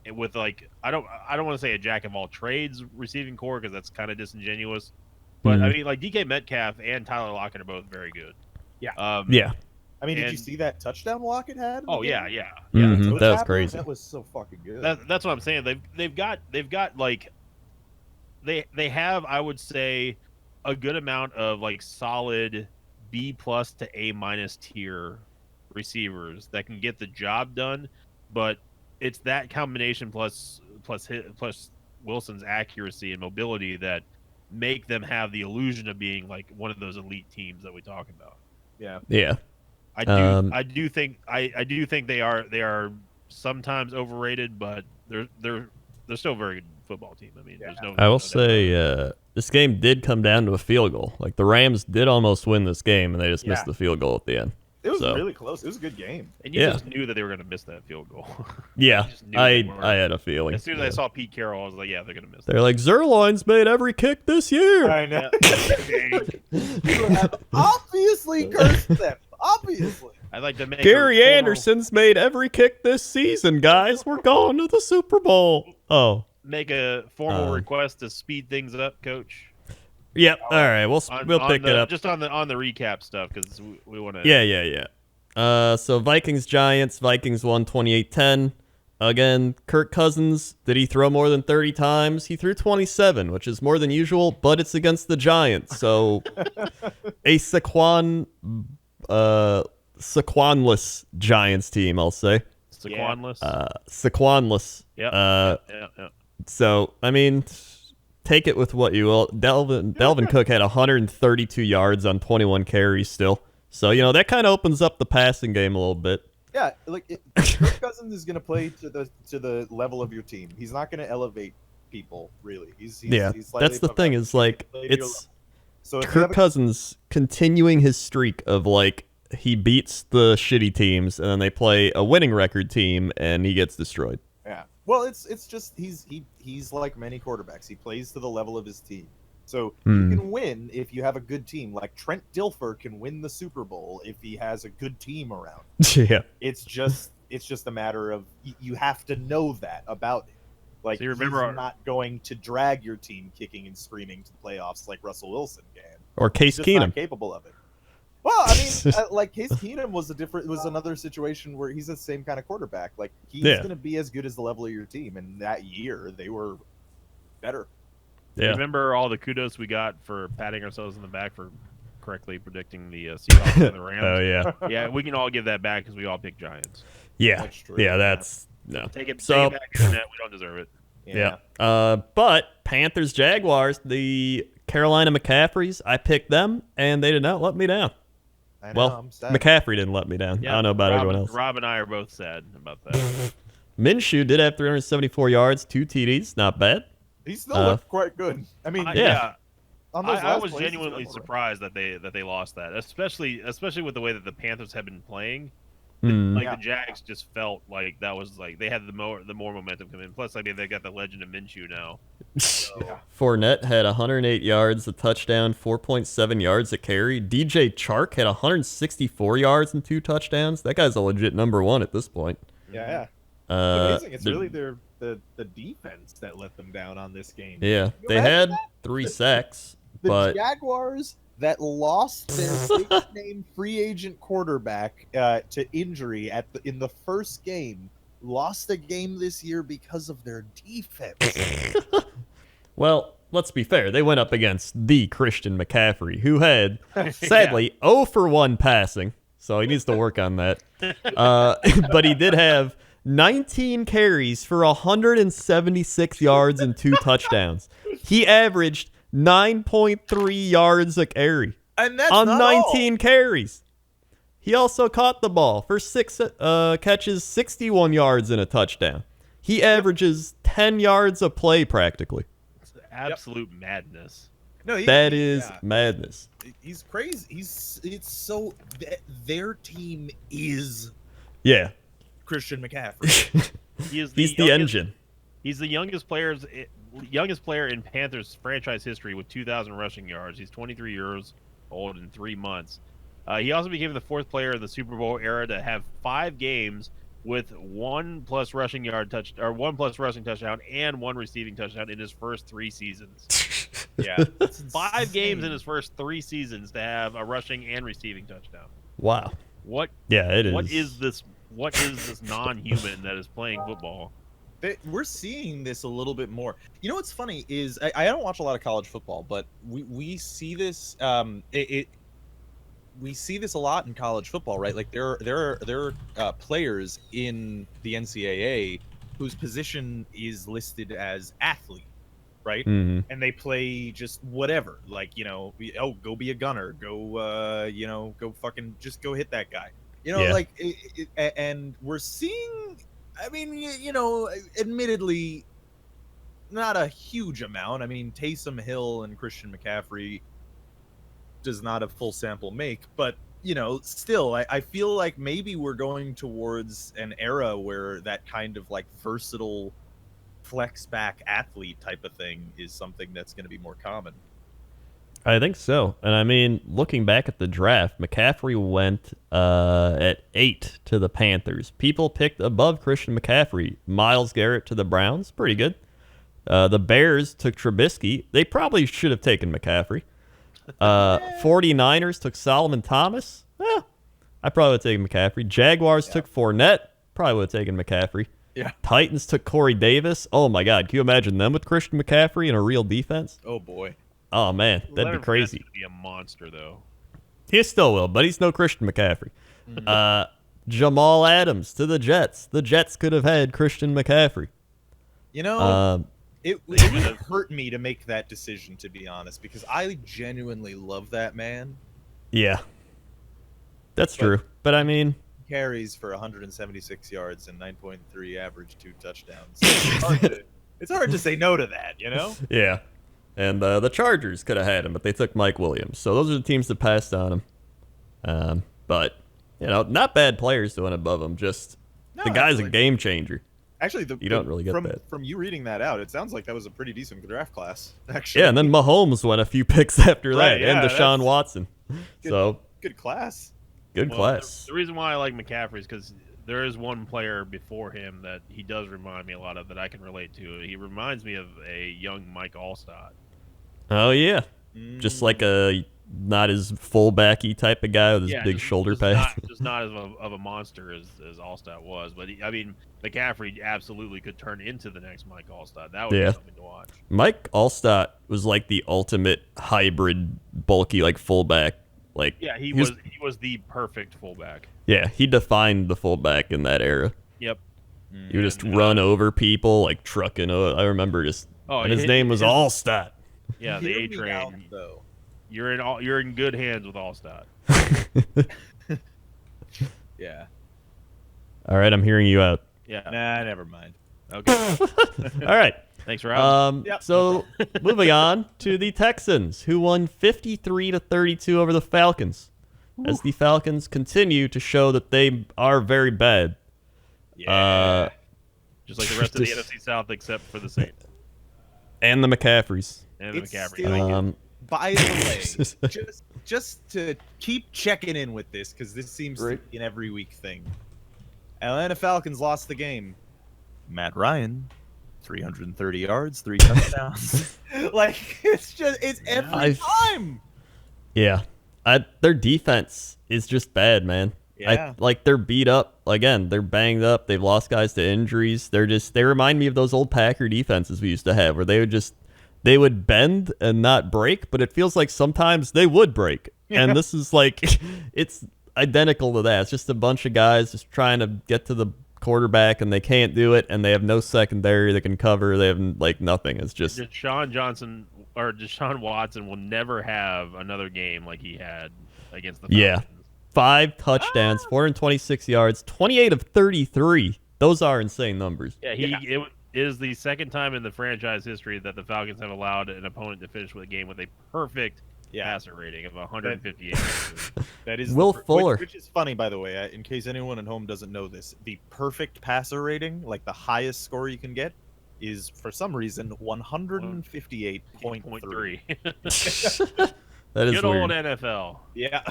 and with like I don't want to say a jack of all trades receiving core because that's kind of disingenuous, but I mean like DK Metcalf and Tyler Lockett are both very good. Yeah. yeah, I mean, did you see that touchdown Lockett had? Oh yeah. Mhm, that was crazy. That was so fucking good. That's what I'm saying. They've got like they have, I would say, a good amount of like solid B+ to A- tier receivers that can get the job done, but it's that combination plus Wilson's accuracy and mobility that make them have the illusion of being like one of those elite teams that we talk about. yeah. I do think they are sometimes overrated, but they're still a very good football team. I mean, there's no. I will say this game did come down to a field goal. Like the Rams did almost win this game, and they just missed the field goal at the end. It was So- really close. It was a good game. And you just knew that they were going to miss that field goal. Yeah, just knew they were. I had a feeling. As soon as I saw Pete Carroll, I was like, yeah, they're going to miss. They're like, Zerline's made every kick this year. I know. That. You have obviously cursed them. Obviously. I'd like to make Gary a formal- Anderson's made every kick this season, guys. We're going to the Super Bowl. Oh, make a formal request to speed things up, Coach. yep. All right, we'll pick it up. Just on the recap stuff because we want to. Yeah. So Vikings Giants. Vikings won 28-10. Again, Kirk Cousins, did he throw more than 30 times? He threw 27, which is more than usual, but it's against the Giants. So a Saquonless Giants team, I'll say. Saquonless. Saquonless. Yeah. So, I mean, take it with what you will. Dalvin Cook had 132 yards on 21 carries still. So, that kind of opens up the passing game a little bit. Yeah, like Kirk Cousins is going to play to the level of your team. He's not going to elevate people really. He's that's the thing is like it's so Kirk Cousins continuing his streak of like he beats the shitty teams and then they play a winning record team and he gets destroyed. Yeah. Well, it's just he's like many quarterbacks. He plays to the level of his team. So you can win if you have a good team. Like Trent Dilfer can win the Super Bowl if he has a good team around. Yeah. It's just a matter of you have to know that about him. Like So you remember he's not going to drag your team kicking and screaming to the playoffs like Russell Wilson can. Or Case He's just not Keenum. capable of it. Well, I mean, like Case Keenum was another situation where he's the same kind of quarterback. Like he's going to be as good as the level of your team, and that year they were better. Yeah. Remember all the kudos we got for patting ourselves in the back for correctly predicting the Seahawks and the Rams. Oh yeah. Yeah, we can all give that back because we all picked Giants. Yeah. That's true. Yeah, that's no. Take it So- back, Internet. We don't deserve it. Yeah. But Panthers Jaguars, the Carolina McCaffreys, I picked them and they did not let me down. I know, Well, I'm sad. McCaffrey didn't let me down. Yeah, I don't know about everyone else. Rob and I are both sad about that. Minshew did have 374 yards, 2 TDs, not bad. He still looked quite good. I mean, Yeah. on those I last was plays, he's genuinely done all right. surprised that they lost that, especially with the way that the Panthers have been playing. Hmm. Like the Jags just felt like that was like they had the more momentum come in. Plus, I mean, they got the legend of Minshew now. So, Fournette had 108 yards, a touchdown, 4.7 yards a carry. DJ Chark had 164 yards and 2 touchdowns. That guy's a legit number one at this point. Yeah. Uh, Amazing. It's the- really the defense that let them down on this game. Yeah, You they imagine had 3 sacks, The but Jaguars that lost their big name free agent quarterback to injury in the first game lost a game this year because of their defense. well, let's be fair. They went up against the Christian McCaffrey, who had sadly 0 for 1 passing, so he needs to work on that. But he did have 19 carries for 176 yards and 2 touchdowns. He averaged 9.3 yards a carry And that's on not 19 carries. He also caught the ball for 6 catches, 61 yards and a touchdown. He averages 10 yards a play practically. it's absolute madness. No, That is madness. he's crazy. It's so their team is Yeah. Christian McCaffrey. He's the engine. He's the youngest player in Panthers franchise history with 2,000 rushing yards. He's 23 years old in 3 months. He also became the 4th player in the Super Bowl era to have 5 games with 1+ rushing touchdown and 1 receiving touchdown in his first 3 seasons. Yeah, 5 games in his first 3 seasons to have a rushing and receiving touchdown. Wow. What? Yeah, it is. What is this? What is this non-human that is playing football? We're seeing this a little bit more. You know what's funny is I don't watch a lot of college football, but we see this we see this a lot in college football, right? Like there are players in the NCAA whose position is listed as athlete, right? Mm-hmm. And they play just whatever, like go be a gunner, go go fucking just go hit that guy, Yeah. like and we're seeing. I mean, admittedly, not a huge amount. I mean, Taysom Hill and Christian McCaffrey does not a full sample make, but still, I feel like maybe we're going towards an era where that kind of like versatile flex back athlete type of thing is something that's going to be more common. I think so. And I mean, looking back at the draft, McCaffrey went at 8 to the Panthers. People picked above Christian McCaffrey. Myles Garrett to the Browns. Pretty good. The Bears took Trubisky. They probably should have taken McCaffrey. 49ers took Solomon Thomas. I probably would have taken McCaffrey. Jaguars took Fournette. Probably would have taken McCaffrey. Yeah. Titans took Corey Davis. Oh, my God. Can you imagine them with Christian McCaffrey and a real defense? Oh, boy. Oh, man. That'd Leonard be crazy. Fournette's gonna be a monster, though. He still will, but he's no Christian McCaffrey. Jamal Adams to the Jets. The Jets could have had Christian McCaffrey. It would hurt me to make that decision, to be honest, because I genuinely love that man. Yeah. That's true. But I mean, Carries for 176 yards and 9.3 average, 2 touchdowns. It's hard to say no to that, yeah. And the Chargers could have had him, but they took Mike Williams. So those are the teams that passed on him. But, not bad players doing above him. Just the guy's a game changer. Actually, you don't really get that. From you reading that out, it sounds like that was a pretty decent draft class, actually. Yeah, and then Mahomes went a few picks after Right, that, yeah, and Deshaun Watson. Good class. Good class. The reason why I like McCaffrey is because there is one player before him that he does remind me a lot of that I can relate to. He reminds me of a young Mike Allstott. Oh, yeah. Just like a not as fullbacky type of guy with his big shoulder pads. Just not as of a monster as Allstott was. But, McCaffrey absolutely could turn into the next Mike Allstott. That would be something to watch. Mike Allstott was like the ultimate hybrid, bulky, like fullback. Like he was the perfect fullback. Yeah, he defined the fullback in that era. Yep. He would just run over people, like trucking. I remember just. And his name was Allstott. Yeah, the A train. You're in good hands with Allstott. Yeah. All right, I'm hearing you out. Yeah. Nah, never mind. Okay. All right. Thanks for having Yep. So moving on to the Texans, who won 53-32 over the Falcons, as the Falcons continue to show that they are very bad. Yeah. Just like the rest of the NFC South, except for the Saints and the McCaffreys. and the It's McCaffrey. still- By the way, just to keep checking in with this, because this seems to be an every week thing. Atlanta Falcons lost the game. Matt Ryan, 330 yards, 3 touchdowns. It's every time. Yeah. Their defense is just bad, man. Yeah. They're beat up. Again, they're banged up. They've lost guys to injuries. They remind me of those old Packer defenses we used to have, where they would bend and not break, but it feels like sometimes they would break. Yeah. And this is it's identical to that. It's just a bunch of guys just trying to get to the quarterback, and they can't do it, and they have no secondary that can cover. They have nothing. It's just Deshaun Watson will never have another game like he had against the Falcons. Yeah. 5 touchdowns, 426 yards, 28 of 33. Those are insane numbers. Yeah, It is the second time in the franchise history that the Falcons have allowed an opponent to finish with a game with a perfect passer rating of 158. That is Will Fuller. which is funny, by the way. In case anyone at home doesn't know this, the perfect passer rating, like the highest score you can get, is for some reason 158.3. That is Good weird. old NFL. Yeah.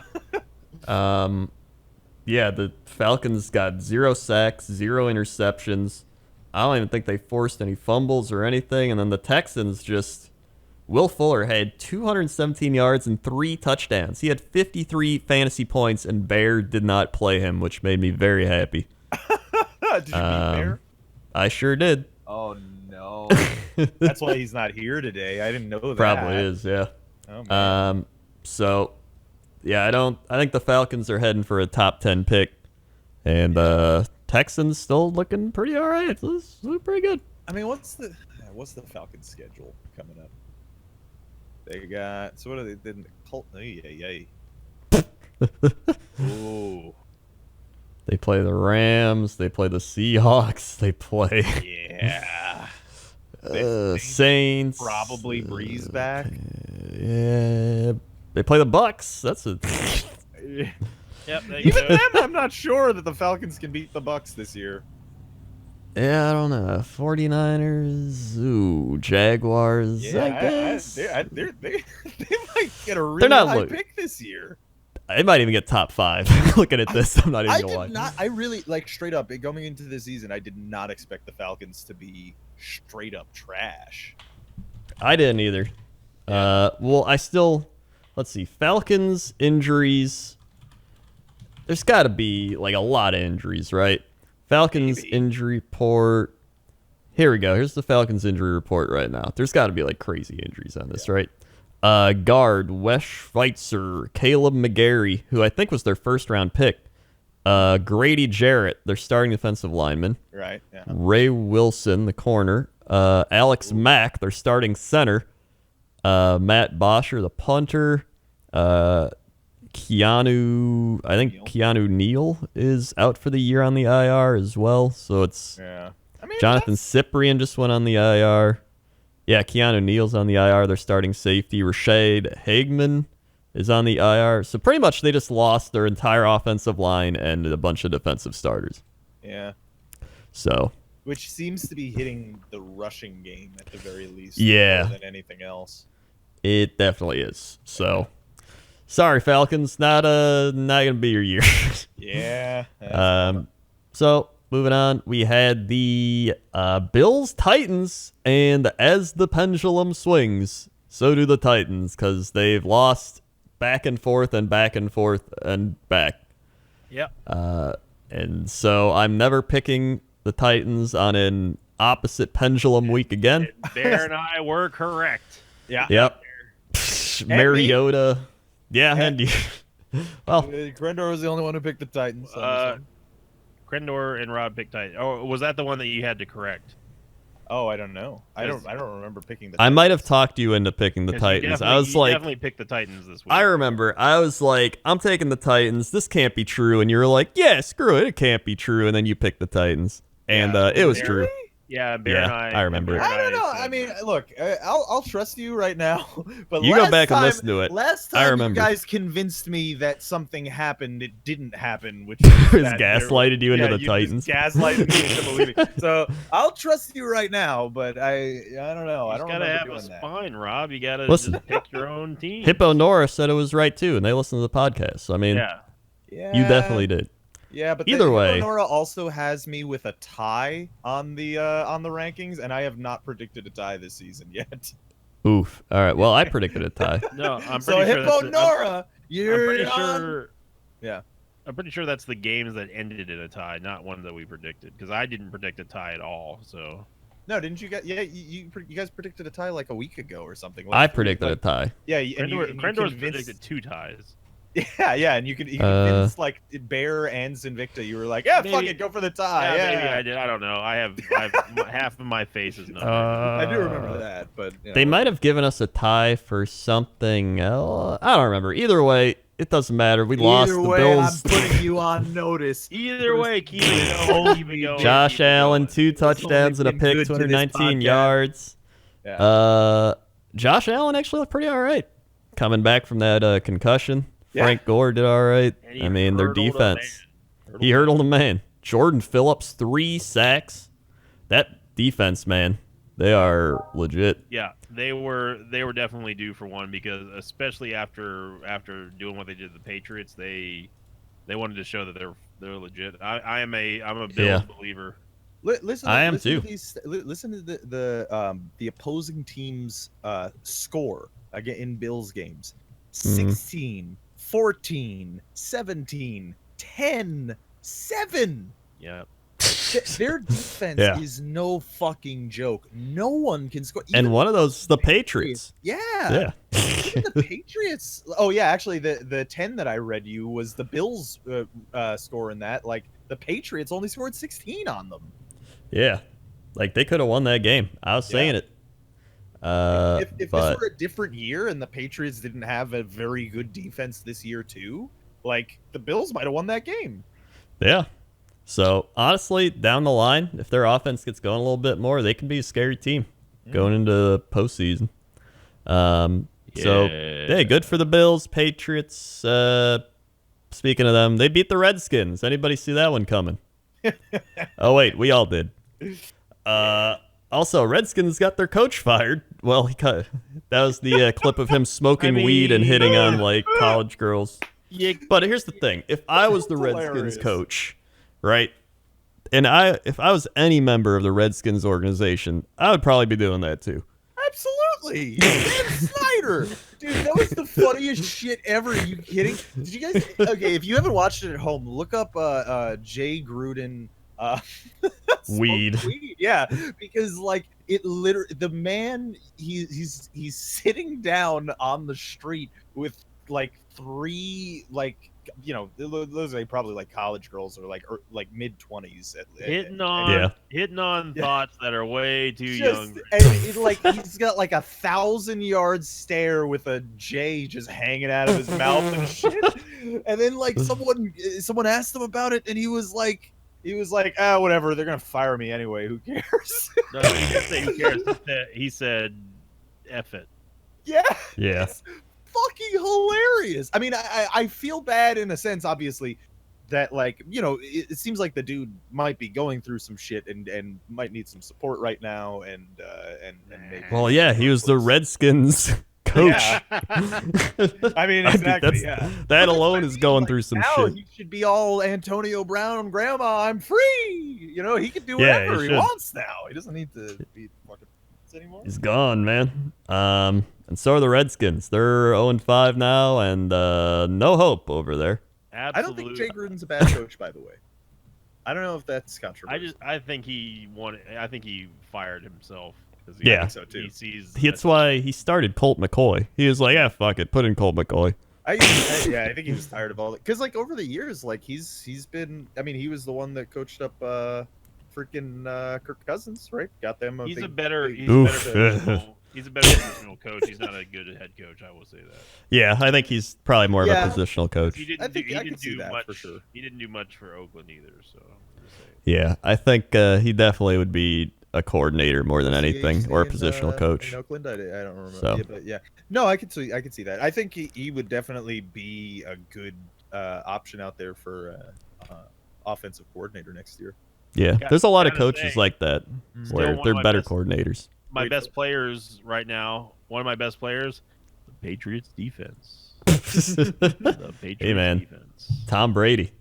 Yeah, the Falcons got 0 sacks, 0 interceptions. I don't even think they forced any fumbles or anything. And then the Texans just... Will Fuller had 217 yards and 3 touchdowns. He had 53 fantasy points, and Bear did not play him, which made me very happy. Did you beat Bear? I sure did. Oh, no. That's why he's not here today. I didn't know that. Probably is, yeah. Oh, man. So, yeah, I think the Falcons are heading for a top 10 pick, and Texans still looking pretty all right. This look pretty good. I mean, what's the Falcons' schedule coming up? They got what are they? Didn't the Colt? Ooh, They play the Rams. They play the Seahawks. They play yeah. Saints. Probably Breeze back. Yeah, they play the Bucks. That's a Yep. Even them, I'm not sure that the Falcons can beat the Bucks this year. yeah. I don't know. 49ers. Ooh, Jaguars. Yeah, I guess they might get a really not high pick this year. they might even get top 5. Looking at this, I'm not even gonna lie. I really like straight up going into the season. I did not expect the Falcons to be straight up trash. I didn't either. Well, let's see. Falcons injuries. There's got to be like a lot of injuries, right? Falcons Maybe. injury report. Here we go. Here's the Falcons injury report right now. There's got to be like crazy injuries on this, right? Guard Wes Schweitzer, Caleb McGarry, who I think was their first round pick. Grady Jarrett, their starting defensive lineman. Right. Yeah. Ray Wilson, the corner. Alex Mack, their starting center. Matt Bosher, the punter. Keanu Neal is out for the year on the IR as well. So it's Yeah. I mean, Jonathan Cyprian just went on the IR. Yeah, Keanu Neal's on the IR. They're starting safety. Rashad Hagman is on the IR. So pretty much they just lost their entire offensive line and a bunch of defensive starters. Yeah. So Which seems to be hitting the rushing game at the very least. Yeah. More than anything else. it definitely is. So sorry, Falcons, not gonna be your year. Yeah. So moving on, we had the Bills Titans, and as the pendulum swings, so do the Titans, because they've lost back and forth and back and forth and back. Yep. And so I'm never picking the Titans on an opposite pendulum week again. Bear and I were correct. Yeah. Yep. Mariota. Yeah, and you. Well, Grendor was the only one who picked the Titans. on this one. Crendor and Rob picked Titans. Oh, was that the one that you had to correct? Oh, I don't know. I don't remember picking the I Titans. might have talked you into picking the 'Cause you Titans. I was definitely- you like, definitely picked the Titans this week. I remember. I was like, I'm taking the Titans. This can't be true. And you were like, yeah, screw it. It can't be true. And then you picked the Titans. And Yeah. it was Really? true. Yeah, Bear Yeah, and I I remember it. I don't know. said- I mean, look, I'll trust you right now. But You go last back and time- listen to it. Last I time remember. you guys convinced me that something happened, it didn't happen, which It's that gaslighted you into yeah, the you Titans. Just gaslighted me into believing. So I'll trust you right now, but I don't know. I You don't gotta remember have a doing that. spine, Rob. You gotta Listen. just pick your own team. Hippo Nora said it was right, too. And they listened to the podcast. So, I mean, Yeah. Yeah, you definitely did. Yeah, but Either way. Nora also has me with a tie on the rankings, and I have not predicted a tie this season yet. Oof. All right. Well, I predicted a tie. No, I'm pretty So sure Hippo that's Nora, I'm you're pretty on. sure. Yeah. I'm pretty sure that's the games that ended in a tie, not one that we predicted. Because I didn't predict a tie at all. So No, didn't you get? Yeah, you guys predicted a tie like a week ago or something. I predicted a tie. Yeah, and you Crendor's convinced- predicted 2 ties. Yeah, and you convinced like Bear and Sinvicta. You were like, yeah, fuck Maybe- it, go for the tie. Yeah, Yeah, maybe I did. I don't know. I have half of my face is not. I do remember that, but you They know. might have given us a tie for something else. I don't remember. Either way, It doesn't matter. We lost. Either The way, Bills. I'm putting you on notice. Either way, keep it going. Keep it going. Josh keep it Allen, going. 2 touchdowns and a been pick, good to this 219 podcast. yards. Yeah. Josh Allen actually looked pretty all right. Coming back from that concussion. Yeah. Frank Gore did all right. And he I mean, their hurdled a defense. man. He hurdled a man. Jordan Phillips, 3 sacks. That defense, man, they are legit. Yeah, they were definitely due for one because especially after doing what they did to the Patriots, they wanted to show that they're legit. I'm a Bills believer. Listen, I am listen too. To listen to the opposing team's score again in Bills games: 16, 14, 17, 10, 7. Yeah. Their defense Yeah. is no fucking joke. No one can score. And Even one of those, the Patriots. Yeah. Yeah. Even the Patriots. Oh yeah, actually, the 10 that I read you was the Bills score in that. Like the Patriots only scored 16 on them. Yeah. Like, they could have won that game. I was saying it. If but this were a different year and the Patriots didn't have a very good defense this year too, like the Bills might have won that game. yeah. So, honestly, down the line, if their offense gets going a little bit more, they can be a scary team going into the postseason. So, hey, good for the Bills. Patriots, speaking of them, they beat the Redskins. Anybody see that one coming? Oh, wait, we all did. Also, Redskins got their coach fired. Well, that was the clip of him smoking weed and hitting on, like, college girls. Yeah. But here's the thing. If I was the That's Redskins hilarious. coach, right, and if I was any member of the Redskins organization, I would probably be doing that too. Absolutely. Dan Snyder. Dude, that was the funniest shit ever. Are you kidding? Did you guys Okay, if you haven't watched it at home, look up Jay Gruden Weed. Yeah, because like it literally the man he's sitting down on the street with like 3 like those are probably like college girls or like mid 20s Hitting on Yeah. thoughts that are way too just, young. and like he's got like 1,000-yard stare with a J just hanging out of his mouth and shit. And then like someone asked him about it, and he was like, whatever, they're gonna fire me anyway. Who cares? No, he didn't say who cares. He said, "F it." Yeah. Yeah. It's fucking hilarious. I mean, I feel bad in a sense, obviously, that like it seems like the dude might be going through some shit and might need some support right now and maybe. Well, yeah, he was the Redskins coach. Yeah. I mean, I think exactly. Yeah. That alone is going through some Now shit. he should be all Antonio Brown, Grandma, I'm free. He can do Yeah, whatever he he should. wants now. He doesn't need to be fucking anymore. He's gone, man. And so are the Redskins. They're 0-5 now, and no hope over there. Absolutely. I don't think Jay Gruden's a bad coach, by the way. I don't know if that's controversial. I think he wanted. I think he fired himself. 'Cause Yeah. I think so, too. He sees. That's why he started Colt McCoy. He was like, "Yeah, fuck it, put in Colt McCoy." I think he was tired of all it. Because like over the years, like he's been. I mean, he was the one that coached up freaking Kirk Cousins, right? Got them. He's big- a better. big- He's a better positional. He's a better positional coach. He's not a good head coach. I will say that. Yeah, I think he's probably more Yeah. of a positional coach. He didn't. I think do, he I didn't could see do that much for sure. He didn't do much for Oakland either. So. I'm just saying. Yeah, I think he definitely would be a coordinator more than anything, or a positional coach. In Oakland, I don't remember. So. Yeah, but yeah, no, I could see that. I think he would definitely be a good option out there for offensive coordinator next year. Yeah, Got- there's a lot of gotta coaches say, like that Still where one of they're my better best- coordinators. My Wait, best players right now. One of my best players, the Patriots defense. Tom The Patriots man. defense. Brady,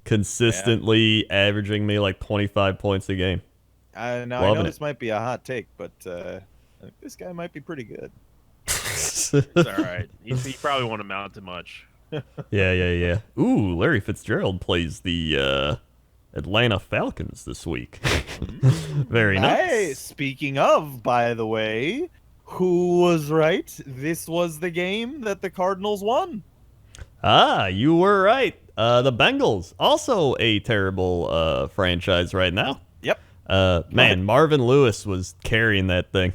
consistently averaging me like 25 points a game. Now I Loving know it. this might be a hot take, but I think this guy might be pretty good. It's all right. He probably won't amount to much. Yeah. Ooh, Larry Fitzgerald plays the Atlanta Falcons this week. Very nice. Hey, speaking of, by the way, who was right? This was the game that the Cardinals won. Ah, you were right. The Bengals, also a terrible franchise right now. Yep. Man, Marvin Lewis was carrying that thing.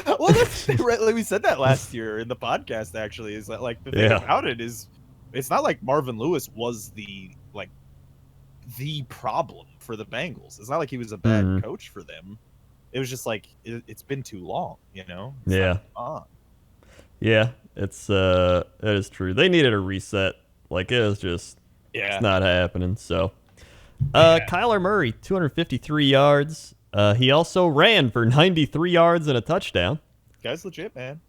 Well, that's right. Like we said that last year in the podcast. Actually, is that like the thing Yeah. about it is it's not like Marvin Lewis was the problem for the Bengals. It's not like he was a bad coach for them. It was just like it's been too long, It's Yeah. time to move on. Yeah, it is true. They needed a reset. Like, it was just, it's not happening. So, Kyler Murray, 253 yards. He also ran for 93 yards and a touchdown. Guy's legit, man.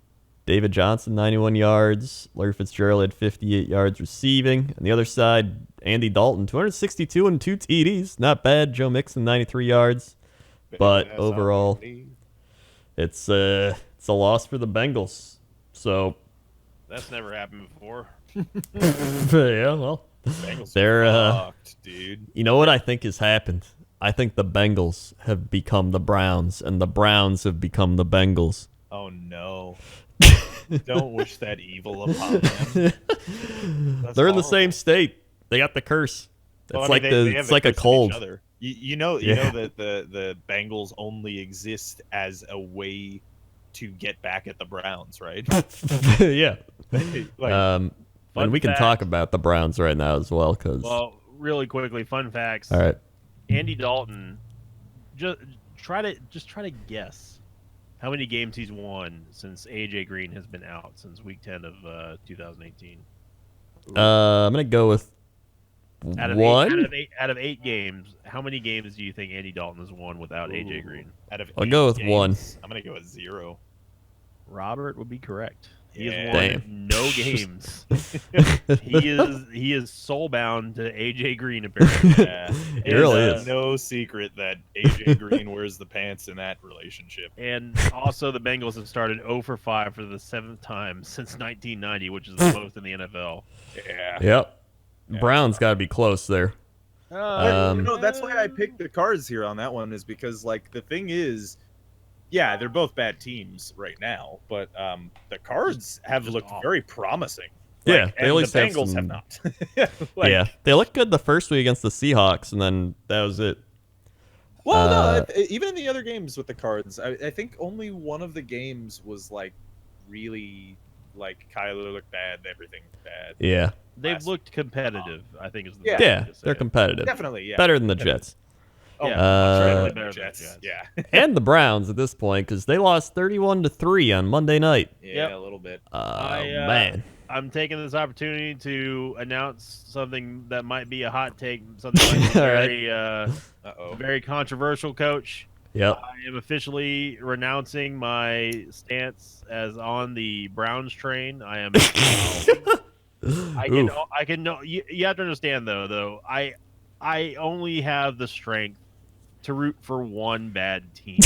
David Johnson, 91 yards. Larry Fitzgerald had 58 yards receiving. On the other side, Andy Dalton, 262 and 2 TDs. Not bad. Joe Mixon, 93 yards. But overall, it's a loss for the Bengals. So That's never happened before. yeah, well, Bengals they're fucked, dude. You know what I think has happened? I think the Bengals have become the Browns, and the Browns have become the Bengals. Oh no. Don't wish that evil upon them. They're in the same state. They got the curse. It's Well, I mean, like they have it's the like a curse of each cold. other. You know that the Bengals only exist as a way to get back at the Browns, right? Yeah. Like, And Fun we can fact. talk about the Browns right now as well, because Well, really quickly, fun facts. all right. Andy Dalton, just try to guess how many games he's won since AJ Green has been out since Week 10 of 2018. I'm gonna go with Out of one. out of 8 games, how many games do you think Andy Dalton has won without AJ Green? out of I'll 8 go with games, one. I'm gonna go with 0. Robert would be correct. He has Yeah. won Damn. no games. he is soul bound to AJ Green apparently. Yeah. It really It's, is. no secret that AJ Green wears the pants in that relationship. And also, the Bengals have started 0 for 5 for the 7th time since 1990, which is the most in the NFL. Yeah. Yep. Browns got to be close there. That's why I picked the Cards here on that one, is because the thing is, yeah, they're both bad teams right now, but the Cards have just looked awful. very promising. Yeah, they and at least the have Bengals some- have not. Yeah, they looked good the first week against the Seahawks, and then that was it. Well, Uh, no, even in the other games with the Cards, I think only one of the games was really Kyler looked bad, everything bad. Yeah, They've Last- lookk competitive, I think is the Yeah. best way yeah, to say they're it. competitive. Definitely, yeah. Better than the Definitely. Jets Oh, Yeah, much Uh, better than the better than the Jets. Jets. Yeah. and the Browns at this point, because they lost 31-3 on Monday night. Yeah, Yep. a little bit. Man, I'm taking this opportunity to announce something that might be a hot take, something that might be All right. very, Uh-oh. very controversial, Coach. yep. I am officially renouncing my stance as on the Browns train. I am. Oof. I can know. You have to understand though. I only have the strength to root for one bad team.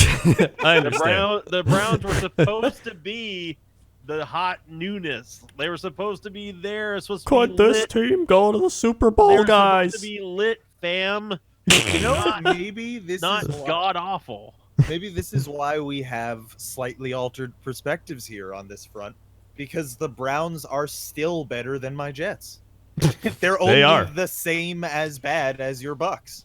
I understand. The Browns were supposed to be the hot newness. They were supposed to be there. It's supposed to Could be this lit. team go to the Super They Bowl, were guys? supposed to be lit, fam. You know Not- what? Maybe this Not is why, god awful. maybe this is why we have slightly altered perspectives here on this front, because the Browns are still better than my Jets. They're only are. the same as bad as your Bucks.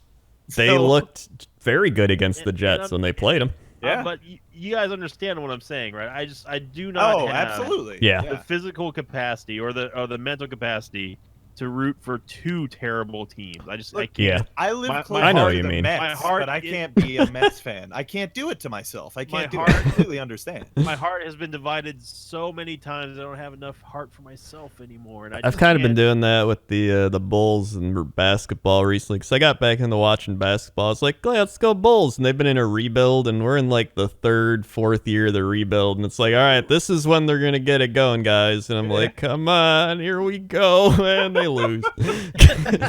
They So- looked very good against the And- Jets and when they played them. Yeah. But you guys understand what I'm saying, right? I do not Oh, have absolutely. Yeah. the physical capacity or the mental capacity to root for two terrible teams. I Look, can't. Yeah. I live My- close I know to what you the mean. Mets, My heart but I is- can't be a Mets fan. I can't do it to myself. I can't do My it. I heart- completely understand. My heart has been divided so many times. I don't have enough heart for myself anymore. And I I've just kind of been can't- doing that with the Bulls and basketball recently, because I got back into watching basketball. It's like, yeah, let's go Bulls, and they've been in a rebuild, and we're in the 3rd, 4th year of the rebuild, and it's like, all right, this is when they're gonna get it going, guys, and I'm like, come on, here we go, and they lose.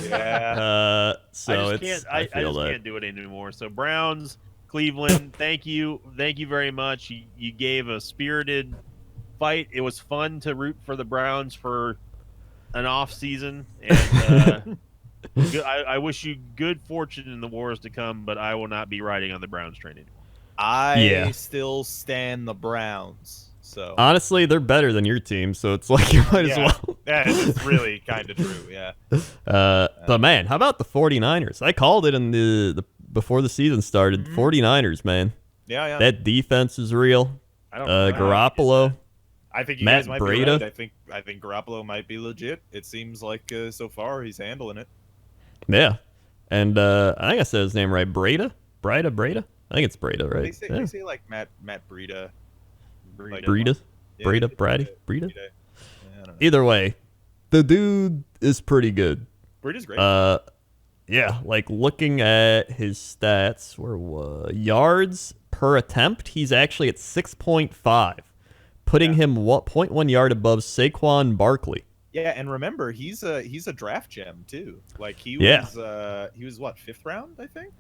Yeah. So I it's just can't. I I feel just that. can't do it anymore. So Browns, Cleveland, thank you very much. You gave a spirited fight. It was fun to root for the Browns for an off season, and I wish you good fortune in the wars to come. But I will not be riding on the Browns train anymore. I Yeah. still stand the Browns. So Honestly, they're better than your team, so it's like you might as Yeah. well. that is really kind of true. Yeah. But man, how about the 49ers? I called it in the before the season started. Mm-hmm. 49ers, man. Yeah. That defense is real. I don't know. Garoppolo. I think you Matt guys might Breida? be right. I think Garoppolo might be legit. It seems like so far he's handling it. Yeah. And I think I said his name right. Breda? Breda? I think it's Breda, right? They say like Matt Breida. Like, Breda? yeah, Breda? they- Brady? Breda? Breida. Yeah, I don't know. Either way, the dude is pretty good. Breida's great. Yeah, like looking at his stats, yards per attempt, he's actually at 6.5, putting him 0.1 yard above Saquon Barkley. Yeah, and remember, he's a draft gem too. Like he was what, 5th round, I think?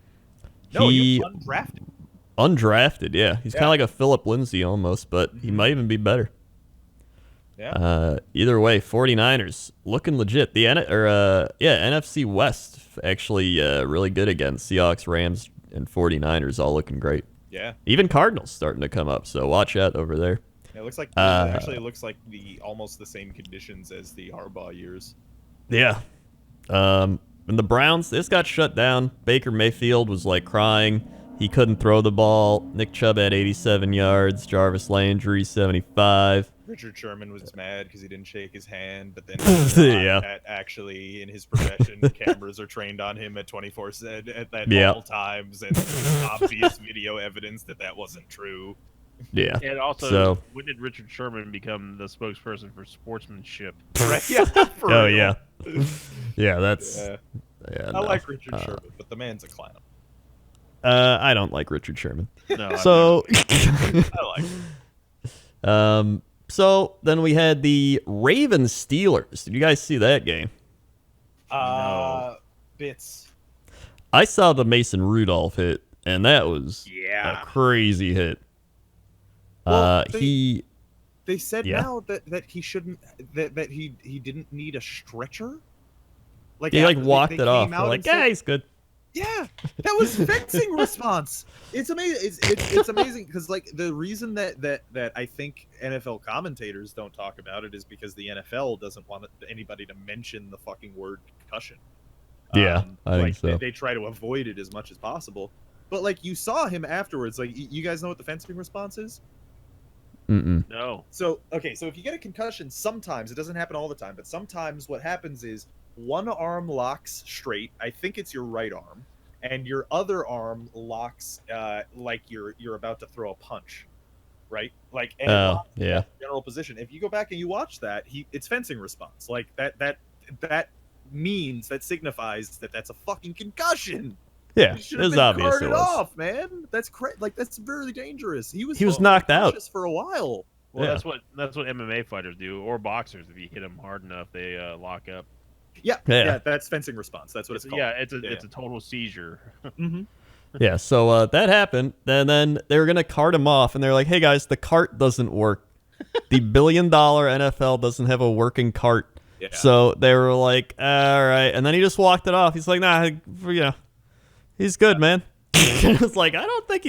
No, he was undrafted. Undrafted, yeah. He's kind of like a Philip Lindsay almost, but he might even be better. Yeah. Either way, 49ers looking legit. The NFC West actually really good again. Seahawks, Rams, and 49ers all looking great. Yeah. Even Cardinals starting to come up, so watch out over there. It looks like it looks like almost the same conditions as the Harbaugh years. Yeah. And the Browns, this got shut down. Baker Mayfield was like crying. He couldn't throw the ball. Nick Chubb had 87 yards. Jarvis Landry 75. Richard Sherman was mad because he didn't shake his hand, but then Yeah. that actually in his profession, cameras are trained on him at 24/7 at all times, and there's obvious video evidence that wasn't true. Yeah. And also, So- when did Richard Sherman become the spokesperson for sportsmanship? Right? Yeah. For Oh real. yeah. Yeah, that's Yeah. yeah. I no. like Richard Sherman, but the man's a clown. I don't like Richard Sherman. No, So I like him. so then we had the Ravens Steelers. Did you guys see that game? Bits. I saw the Mason Rudolph hit, and that was Yeah. a crazy hit. Well, They said Yeah. now that he shouldn't that he didn't need a stretcher. Like he like after walked they it off. came They're out like, and said- yeah, he's good. Yeah, that was fencing response. It's amazing. It's amazing because like the reason that I think NFL commentators don't talk about it is because the NFL doesn't want anybody to mention the fucking word concussion. Yeah, I think like, so. They try to avoid it as much as possible. But like you saw him afterwards. Like you guys know what the fencing response is? Mm-mm. No. So if you get a concussion, sometimes it doesn't happen all the time, but sometimes what happens is one arm locks straight. I think it's your right arm, and your other arm locks like you're about to throw a punch, right? Like and it locks in yeah. that general position. If you go back and you watch that, it's fencing response. Like that means that signifies that that's a fucking concussion. Yeah, You should it have was been obvious it carted was. off, man. That's like that's very dangerous. He was knocked out. unconscious for a while. Well, Yeah. that's what MMA fighters do, or boxers. If you hit them hard enough, they lock up. Yeah, that's fencing response. That's what it's called. Yeah, it's a total seizure. Mm-hmm. Yeah, so that happened. And then they were going to cart him off, and they're like, hey, guys, the cart doesn't work. The $1 billion NFL doesn't have a working cart. Yeah. So they were like, all right. And then he just walked it off. He's like, nah, yeah, he's good, man. It's like, I don't think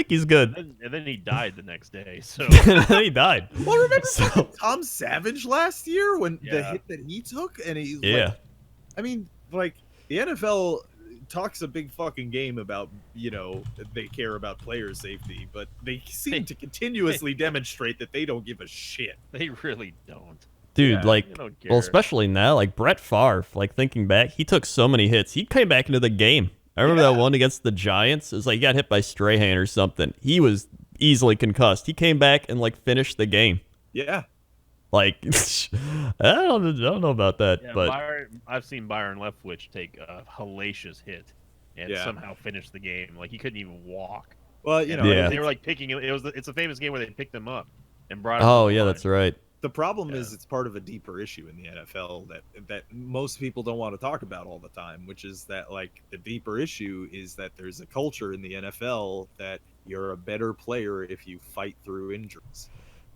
he's good. And then he died the next day. So And then he died. Well, remember So- Tom Savage last year when the Yeah. hit that he took, and he Yeah. like, I mean, like the NFL talks a big fucking game about they care about player safety, but they seem to continuously demonstrate that they don't give a shit. they really don't. Dude, Yeah, like, They don't care. well, especially now, like Brett Favre, like thinking back, he took so many hits. He came back into the game. I remember that one against the Giants. It was like he got hit by Strahan or something. He was easily concussed. He came back and like finished the game. Yeah, Like, I don't know about that, Yeah, but I've seen Byron Leftwich take a hellacious hit and Yeah. somehow finish the game. Like he couldn't even walk. well, And Yeah. they were like picking him. It's a famous game where they picked him up and brought him. oh to the yeah, line. that's right. the problem Yeah. is it's part of a deeper issue in the NFL that most people don't want to talk about all the time, which is that like the deeper issue is that there's a culture in the NFL that you're a better player if you fight through injuries.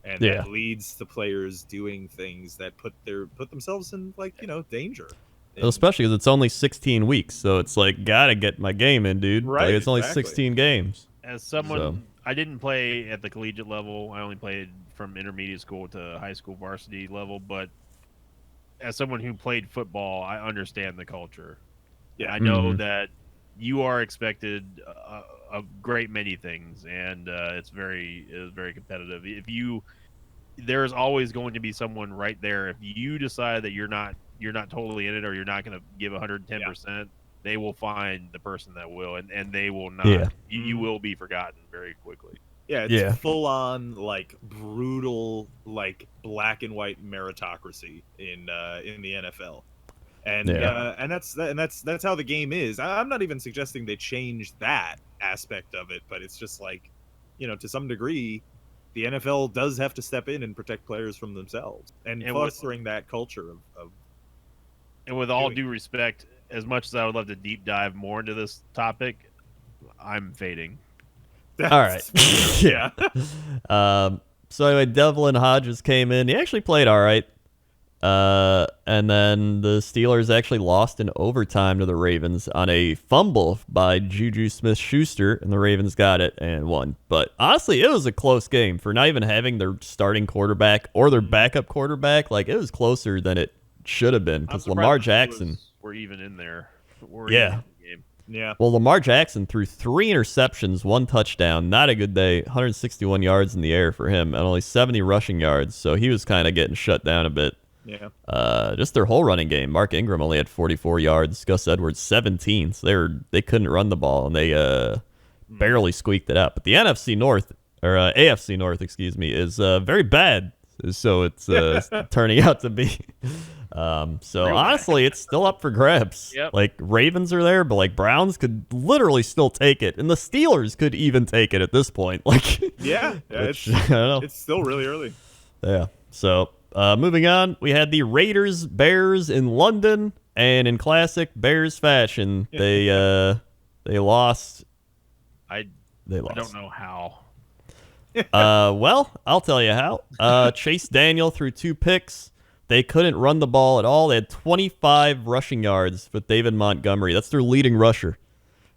And Yeah. that leads to players doing things that put themselves in like, danger. Well, especially because it's only 16 weeks, so it's like gotta get my game in, dude. Right, Like, it's only exactly. 16 games. As someone, So- I didn't play at the collegiate level. I only played from intermediate school to high school varsity level. But as someone who played football, I understand the culture. Yeah. I know Mhm. that you are expected a great many things, and it's very competitive. If you there's always going to be someone right there. If you decide that you're not totally in it, or you're not going to give 110%, they will find the person that will, and they will not. Yeah. You will be forgotten very quickly. Yeah, it's full on like brutal, like black and white meritocracy in the NFL, and that's how the game is. I'm not even suggesting they change that aspect of it, but it's just like, to some degree, the NFL does have to step in and protect players from themselves, and fostering that culture of. And with all due respect, as much as I would love to deep dive more into this topic, I'm fading. All right. Yeah. So anyway, Devlin Hodges came in. He actually played all right. And then the Steelers actually lost in overtime to the Ravens on a fumble by Juju Smith-Schuster, and the Ravens got it and won. But honestly, it was a close game for not even having their starting quarterback or their backup quarterback. Like, it was closer than it should have been because Lamar Jackson. We're even in there. Yeah. Yeah. Well, Lamar Jackson threw 3 interceptions, 1 touchdown. Not a good day. 161 yards in the air for him and only 70 rushing yards. So he was kind of getting shut down a bit. Yeah. Just their whole running game. Mark Ingram only had 44 yards. Gus Edwards 17. So they couldn't run the ball, and they barely squeaked it out. But the AFC North, is very bad. So it's turning out to be. So Real honestly, it's still up for grabs. Yep. Like, Ravens are there, but like Browns could literally still take it, and the Steelers could even take it at this point. Like, Yeah. which, I don't know. It's still really early. Yeah. So moving on, we had the Raiders Bears in London, and in classic Bears fashion, they lost. I lost. don't know how. Well, I'll tell you how. Chase Daniel threw 2 picks. They couldn't run the ball at all. They had 25 rushing yards with David Montgomery. That's their leading rusher.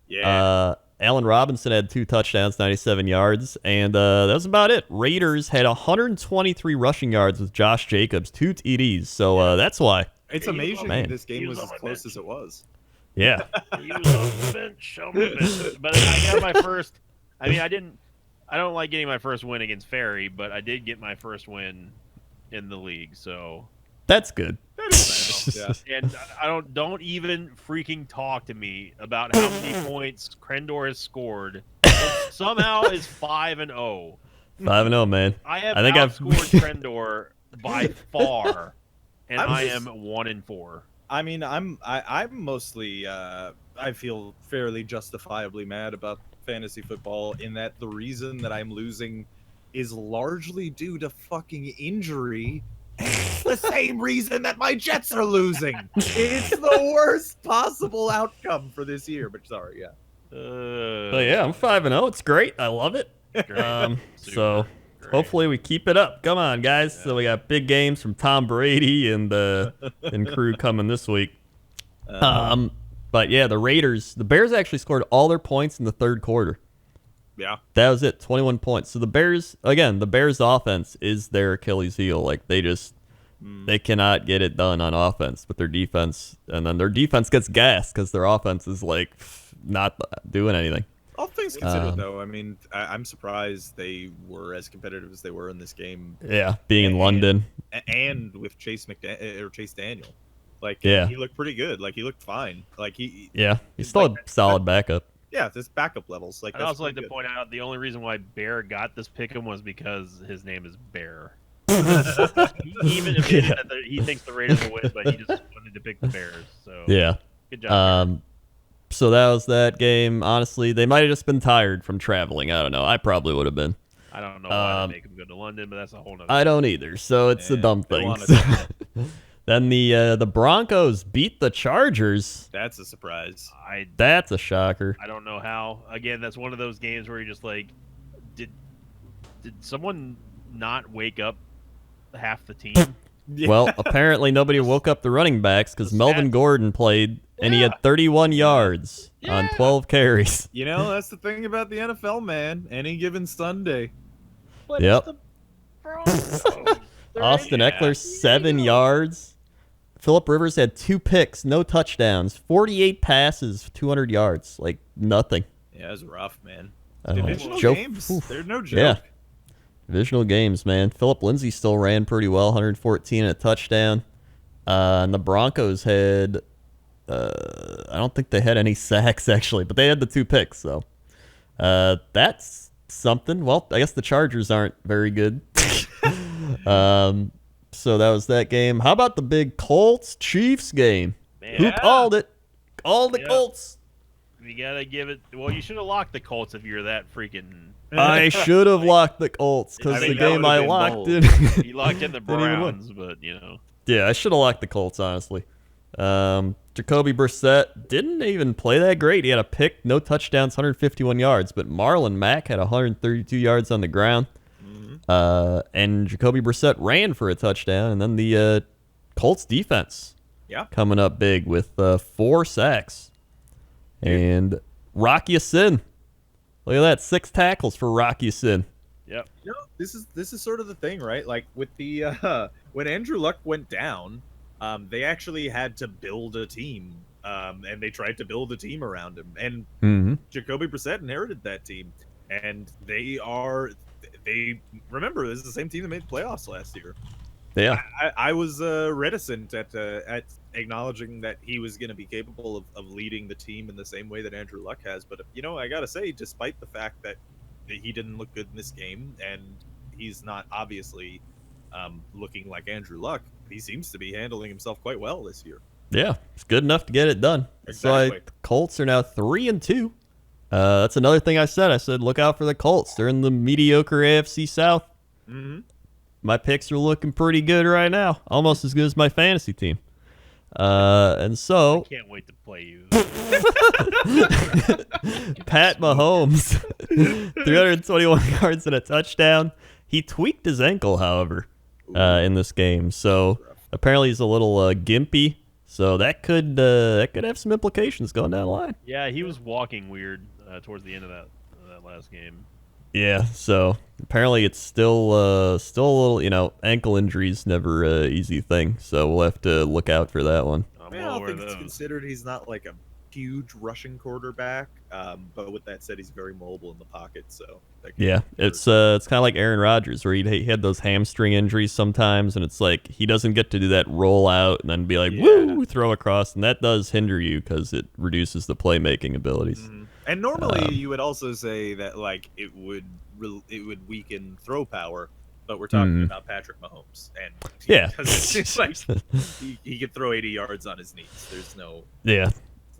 Yeah. Allen Robinson had 2 touchdowns, 97 yards, and that was about it. Raiders had 123 rushing yards with Josh Jacobs, 2 TDs. So that's why. It's amazing Man. this game was as close as it was. Yeah. He was on the bench. But I got my first. I mean, I don't like getting my first win against Ferry, but I did get my first win in the league. So That's good. Yeah. And don't even freaking talk to me about how many points Crendor has scored. Somehow is 5-0. 5-0, man. I have I've outscored Crendor by far, and I'm I just- am 1-4. I mean, I'm mostly I feel fairly justifiably mad about fantasy football in that the reason that I'm losing is largely due to fucking injury. And it's the same reason that my Jets are losing. It's the worst possible outcome for this year. But sorry, yeah. But yeah, I'm 5-0. It's great. I love it. So Super great. hopefully we keep it up. Come on, guys. So we got big games from Tom Brady and crew coming this week. But yeah, the Bears actually scored all their points in the third quarter. Yeah. That was it, 21 points. So the Bears offense is their Achilles heel. Like, they cannot get it done on offense with their defense, and then their defense gets gassed because their offense is like not doing anything. All things considered, though, I mean, I'm surprised they were as competitive as they were in this game. Yeah, being in London. And with Chase Daniel. Like, Yeah. he looked pretty good. Like, he looked fine. Like, He's still a solid backup. yeah, this backup levels. Like, I'd also like to point out the only reason why Bear got this pick'em was because his name is Bear. He even admitted that he thinks the Raiders will win, but he just wanted to pick the Bears. So Yeah. good job. Bear. So that was that game. Honestly, they might have just been tired from traveling. I don't know. I probably would have been. I don't know why they make him go to London, but that's a whole nother. I don't either. So it's a Yeah, dumb they thing. wanted Then the Broncos beat the Chargers. That's a surprise. That's a shocker. I don't know how. Again, that's one of those games where you're just like, did someone not wake up half the team? Well, apparently nobody woke up the running backs because Melvin Gordon played, and he had 31 yards on 12 carries. You know, that's the thing about the NFL, man. Any given Sunday. But Yep. it's the Broncos. Austin Eckler, 7 yards. Phillip Rivers had 2 picks, no touchdowns, 48 passes, 200 yards. Like, nothing. Yeah, it was rough, man. I don't know. Divisional Joe- games. oof. They're no joke. Yeah. Divisional games, man. Philip Lindsay still ran pretty well, 114 and a touchdown. And the Broncos had, I don't think they had any sacks actually, but they had the 2 picks. So that's something. Well, I guess the Chargers aren't very good. So that was that game. How about the big Colts Chiefs game? Man. Who called it? Called the Yeah. Colts. You gotta give it. Well, you should have locked the Colts if you're that freaking. I should have locked the Colts because I mean, the that game would've I been locked bold. in. You locked in the Didn't even win. Browns, but you know. Yeah, I should have locked the Colts, honestly. Jacoby Brissett didn't even play that great. He had a pick, no touchdowns, 151 yards. But Marlon Mack had 132 yards on the ground. And Jacoby Brissett ran for a touchdown. And then the Colts defense coming up big with 4 sacks. And Rocky Sin. Look at that, 6 tackles for Rocky Sin. Yep. You know, this is sort of the thing, right? Like with the when Andrew Luck went down, they actually had to build a team, and they tried to build a team around him. And Mm-hmm. Jacoby Brissett inherited that team, and they remember this is the same team that made the playoffs last year. Yeah. I was reticent at acknowledging that he was going to be capable of leading the team in the same way that Andrew Luck has. But you know, I gotta say, despite the fact that he didn't look good in this game, and he's not obviously looking like Andrew Luck, he seems to be handling himself quite well this year. Yeah, it's good enough to get it done. Exactly. So the Colts are now 3-2. That's another thing I said. I said, look out for the Colts. They're in the mediocre AFC South. Mm-hmm. My picks are looking pretty good right now, almost as good as my fantasy team. And so Can't wait to play you. Pat Mahomes, 321 yards and a touchdown. He tweaked his ankle, however, in this game. So apparently he's a little gimpy. So that could have some implications going down the line. Yeah, he was walking weird towards the end of that last game. Yeah. So apparently it's still a little, ankle injuries never a easy thing. So we'll have to look out for that one. I mean, I don't think it's considered. He's not like a huge rushing quarterback, but with that said, he's very mobile in the pocket. So that can Yeah, hurt. it's kind of like Aaron Rodgers, where he had those hamstring injuries sometimes, and it's like he doesn't get to do that roll out and then be like, woo, throw across, and that does hinder you because it reduces the playmaking abilities. Mhm. And normally you would also say that like it would weaken throw power, but we're talking about Patrick Mahomes, and Yeah. because it's like he could throw 80 yards on his knees. There's no Yeah,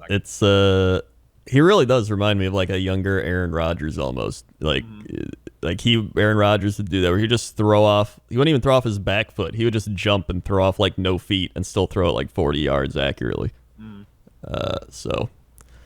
it's he really does remind me of like a younger Aaron Rodgers almost. Like Aaron Rodgers would do that where he just throw off. He wouldn't even throw off his back foot. He would just jump and throw off like no feet and still throw it like 40 yards accurately. So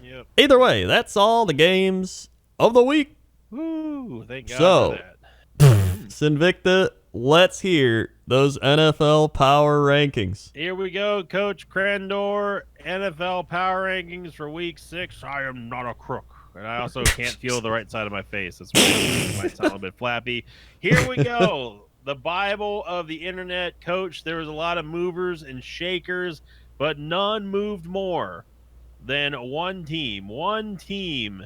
Yep. either way, that's all the games of the week. Woo! Thank God So- for that. Sinvicta, let's hear those NFL power rankings. Here we go, Coach Crandor. NFL power rankings for Week 6. I am not a crook, and I also can't feel the right side of my face. That's why it might sound a bit flappy. Here we go. The Bible of the internet, Coach. There was a lot of movers and shakers, but none moved more than one team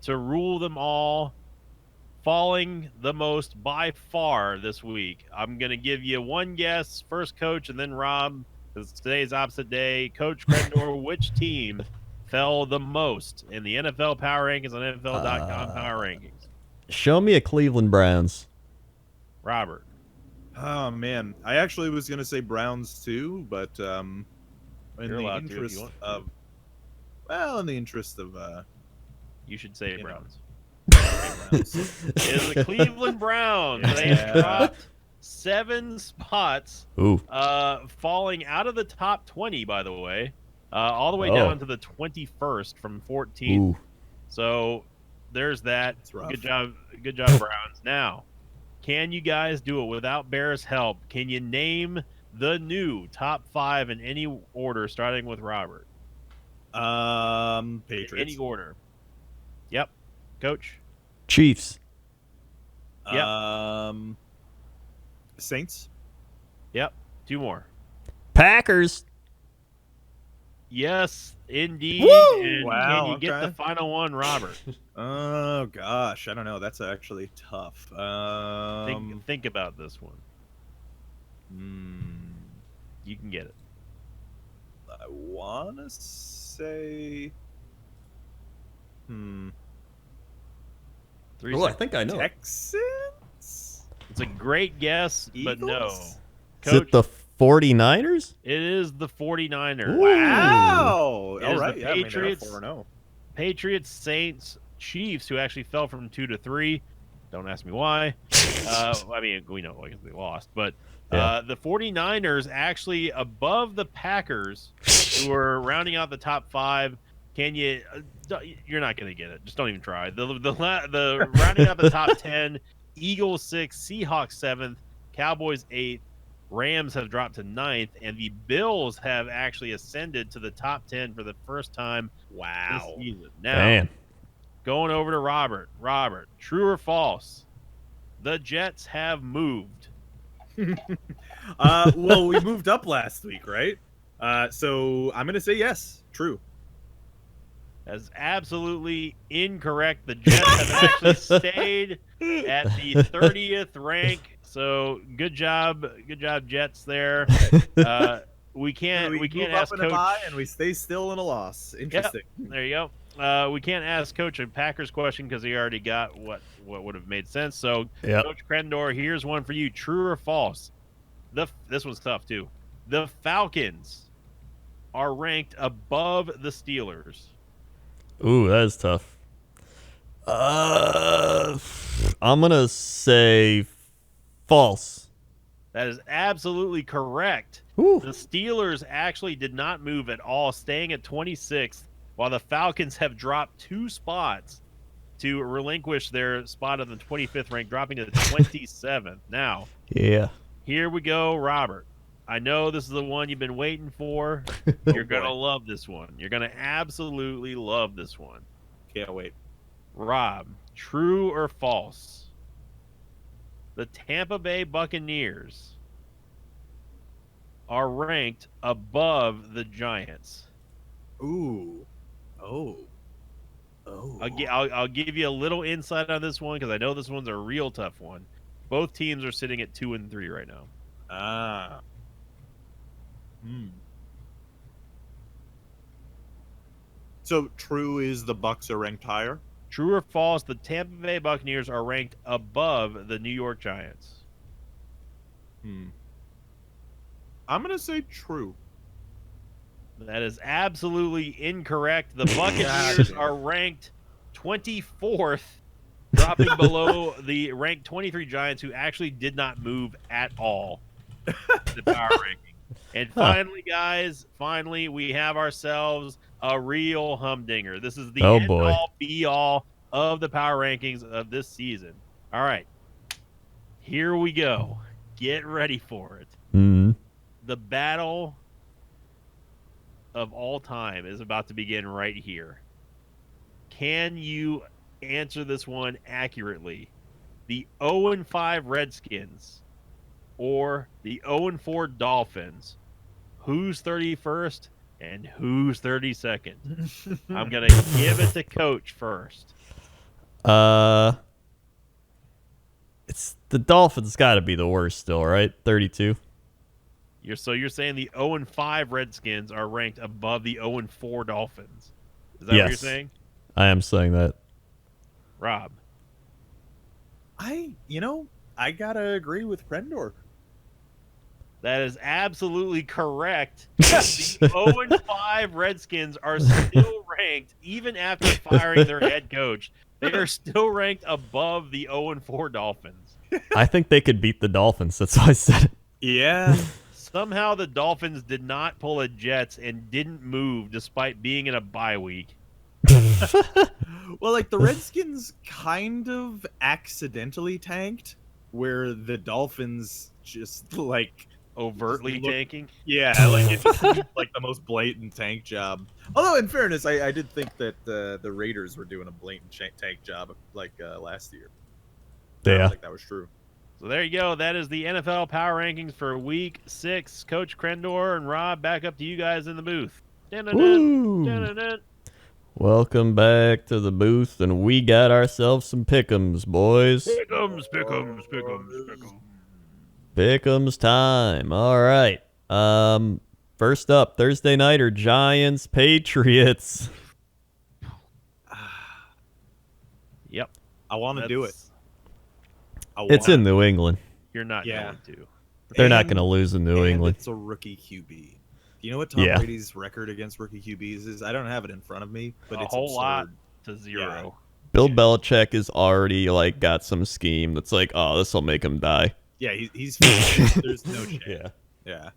to rule them all, falling the most by far this week. I'm going to give you one guess, first Coach, and then Rob, because today's opposite day. Coach Crendor, which team fell the most in the NFL power rankings on NFL.com power rankings? Show me a Cleveland Browns. Robert. Oh man, I actually was gonna say Browns too, but in You're the allowed to if you interest want. in the interest of You should say You know. Browns. Browns. It is the Cleveland Browns. They Yeah. dropped 7 spots, Ooh. falling out of the top 20, by the way, all the way Oh. down to the 21st from 14. Ooh. So there's that. It's rough. Good job, Browns. Now, can you guys do it without Bears' help? Can you name the new top 5 in any order, starting with Robert? Patriots. Any order. Yep. Coach. Chiefs. Yep. Saints. Yep. 2 more. Packers. Yes, indeed. Woo! And Wow, can you I'm get the trying. final one, Robert? Oh gosh, I don't know. That's actually tough. Think about this one. hmm, You can get it. I wanna say, 3 I seconds. think I know. Texans. It's a great guess, but no. Eagles? Is it the 49ers? It is the 49ers. Ooh. Wow! It All is right, the yeah, Patriots. 4-0. Patriots, Saints, Chiefs, who actually fell from 2 to 3. Don't ask me why. I mean, we know because they lost. But the 49ers actually above the Packers, who are rounding out the top 5. Can you? You're not going to get it. Just don't even try. The rounding out the top 10. Eagles 6th, Seahawks 7th, Cowboys 8th. Rams have dropped to 9th, and the Bills have actually ascended to the top 10 for the first time this season. Now, Damn. going over to Robert. Robert, true or false? The Jets have moved. Well, we moved up last week, right? So I'm gonna say yes. True. That's absolutely incorrect. The Jets have actually stayed at the 30th rank. So good job, Jets there. We can't move ask up in a Coach. bye and we stay still in a loss. Interesting. There you go. We can't ask Coach a Packers question because he already got what would have made sense. So, Yep. Coach Krendor, here's one for you: true or false? This one's tough too. The Falcons are ranked above the Steelers. Ooh, that is tough. I'm gonna say false. That is absolutely correct. Ooh. The Steelers actually did not move at all, staying at 26th, while the Falcons have dropped 2 spots to relinquish their spot on the 25th rank, dropping to the 27th. Now, Yeah. here we go, Robert. I know this is the one you've been waiting for. You're going to love this one. You're going to absolutely love this one. Can't wait. Rob, true or false? The Tampa Bay Buccaneers are ranked above the Giants. Ooh. Oh. I'll give you a little insight on this one because I know this one's a real tough one. Both teams are sitting at 2 and 3 right now. Ah. So true is the Bucks are ranked higher. True or false? The Tampa Bay Buccaneers are ranked above the New York Giants. I'm gonna say true. That is absolutely incorrect. The Buccaneers are ranked 24th, dropping below the ranked 23 Giants, who actually did not move at all in the power ranking. And finally, guys, we have ourselves a real humdinger. This is the end-all, be-all of the power rankings of this season. All right, here we go. Get ready for it. Mm-hmm. The battle of all time is about to begin right here. Can you answer this one accurately? The 0-5 Redskins or the 0-4 Dolphins? Who's 31st and who's 32nd? I'm going to give it to Coach first. It's the Dolphins got to be the worst still, right? 32. You're saying the 0-5 Redskins are ranked above the 0-4 Dolphins. Is that what you're saying? I am saying that. Rob. I gotta agree with Prendor. That is absolutely correct. The 0-5 Redskins are still ranked, even after firing their head coach. They are still ranked above the 0-4 Dolphins. I think they could beat the Dolphins. That's why I said it. Yeah. Somehow the Dolphins did not pull a Jets and didn't move despite being in a bye week. Well, like the Redskins kind of accidentally tanked, where the Dolphins just like Overtly Look- tanking. yeah, like it just seemed like the most blatant tank job. Although, in fairness, I did think that the Raiders were doing a blatant tank job like last year. I Yeah. don't think that was true. So there you go. That is the NFL Power Rankings for Week 6. Coach Krendor and Rob, back up to you guys in the booth. Woo. Dun-dun-dun. Welcome back to the booth, and we got ourselves some pick'ems, boys. Pick'ems. Pick'ems time. All right. First up, Thursday nighter, Giants, Patriots. Yep. I want to do it. That's- It's in New England. You're not Yeah. going to. They're not And- going to lose in New and England. It's a rookie QB. Do you know what Tom Yeah. Brady's record against rookie QBs is? I don't have it in front of me, but A it's whole absurd. lot to 0. Bill Belichick is already like got some scheme that's like, oh, this will make him die. Yeah, he's there's no chance. Yeah. Yeah.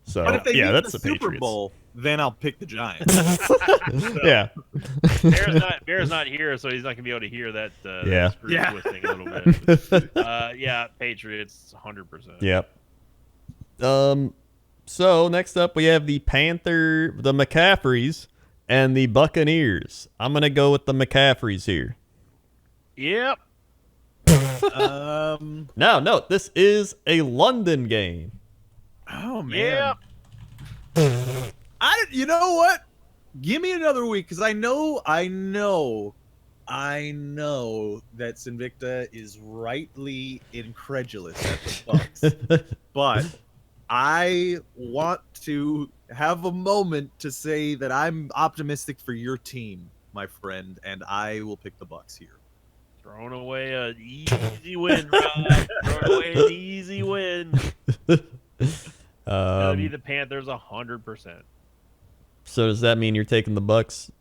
So But if they yeah, beat that's the the Super Patriots. Bowl, then I'll pick the Giants. Yeah. Bear's not here, so he's not gonna be able to hear that. Yeah. That screw Yeah. twisting a little bit. Yeah, Patriots, 100%. Yep. So next up we have the McCaffreys, and the Buccaneers. I'm gonna go with the McCaffreys here. Yep. Now, note this is a London game. Oh man. Yep. You know what? Give me another week because I know that Sinvicta is rightly incredulous at the Bucks, but I want to have a moment to say that I'm optimistic for your team, my friend, and I will pick the Bucks here. Throwing away an easy win, Rob. Throwing away an easy win. Gonna be the Panthers 100%. So does that mean you're taking the Bucks?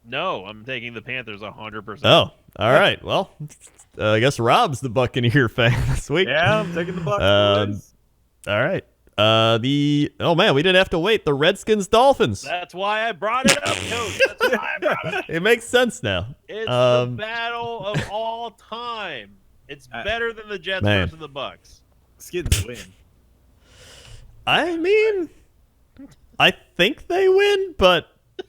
No, I'm taking the Panthers 100%. Oh, all right. Well, I guess Rob's the Buccaneer fan this week. Yeah, I'm taking the Bucks. boys. All right. Oh man, we didn't have to wait. The Redskins Dolphins. That's why I brought it up, Coach. That's why I brought it up. It makes sense now. It's the battle of all time. It's better than the Jets Man. versus the Bucks. Skins win. I mean, I think they win, but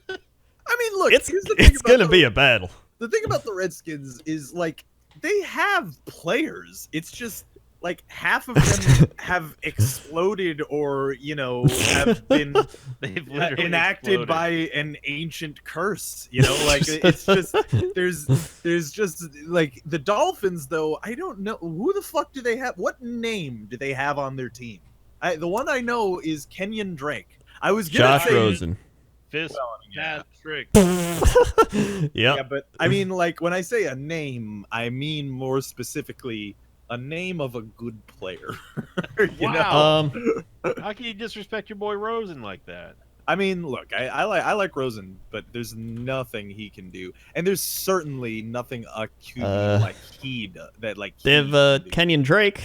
I mean, look, it's here's the thing about gonna the- be a battle. The thing about the Redskins is like they have players. It's just like half of them have exploded or have been They've literally enacted exploded. by an ancient curse. Like it's just there's just like the Dolphins though. I don't know who the fuck do they have. What name do they have on their team? The one I know is Kenyon Drake. I was gonna Josh say, Rosen. Fist yeah. Patrick. Yep. Yeah, but I mean, like when I say a name, I mean more specifically a name of a good player. you know? Wow. How can you disrespect your boy Rosen like that? I mean, look, I like Rosen, but there's nothing he can do, and there's certainly nothing a QB like he does, that like They have he can do. Kenyon Drake.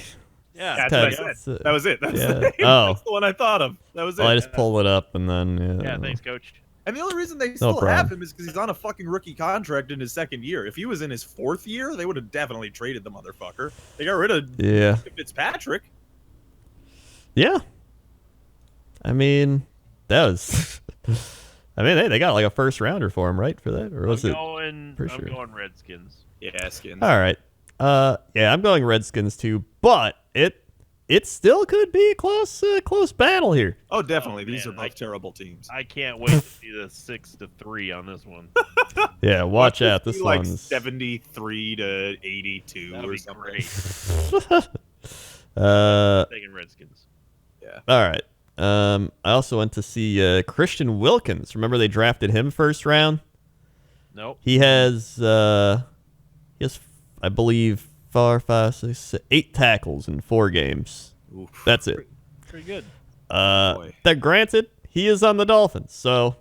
Yeah, That's what I That's- said. That was it. That's, yeah. the name. Oh. That's the one I thought of. That was it. Well, I just pulled it up and then yeah. Thanks, Coach. And the only reason they still have problem. him is because he's on a fucking rookie contract in his second year. If he was in his fourth year, they would have definitely traded the motherfucker. They got rid of Yeah. Fitzpatrick. Yeah. I mean, that was. I mean, they got like a first rounder for him, right? For that, or was I'm it? going sure? Redskins. Yeah, Skins. All right. Yeah, I'm going Redskins too, but it still could be a close battle here. Oh, definitely. Oh, These man, are both terrible teams. I can't wait to see the 6-3 on this one. Yeah, watch out. Be This like one's 73 to 82 That'll or be something. great. Taking Redskins. All right. I also went to see Christian Wilkins. Remember they drafted him first round? Nope. He has I believe 4, 5, 6, 8 tackles in 4 games. Oof. That's it. Pretty good. Boy. That granted, he is on the Dolphins, so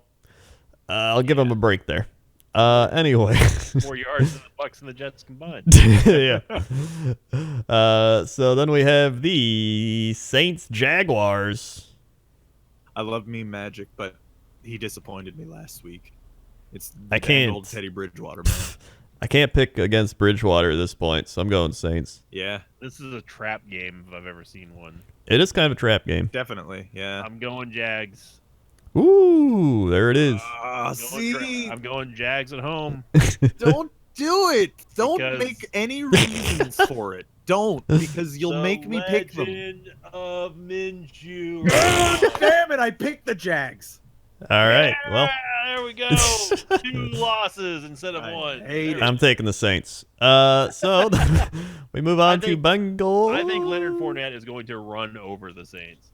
I'll give him a break there. Anyway. 4 yards than the Bucks and the Jets combined. Yeah. So then we have the Saints Jaguars. I love me Magic, but he disappointed me last week. It's I the can't- old Teddy Bridgewater, man. I can't pick against Bridgewater at this point, so I'm going Saints. Yeah, This is a trap game if I've ever seen one. It is kind of a trap game. definitely. Yeah. I'm going Jags. Ooh, there it is. Ah, see, I'm going Jags at home. don't do it. Don't Because- make any reasons for it. Don't, because you'll The make me pick them. Legend of Minshew. Damn it! I picked the Jags. All right. Well, there we go. 2 losses instead of I 1. hate it. I'm taking the Saints. So we move on to think- Bengals. I think Leonard Fournette is going to run over the Saints.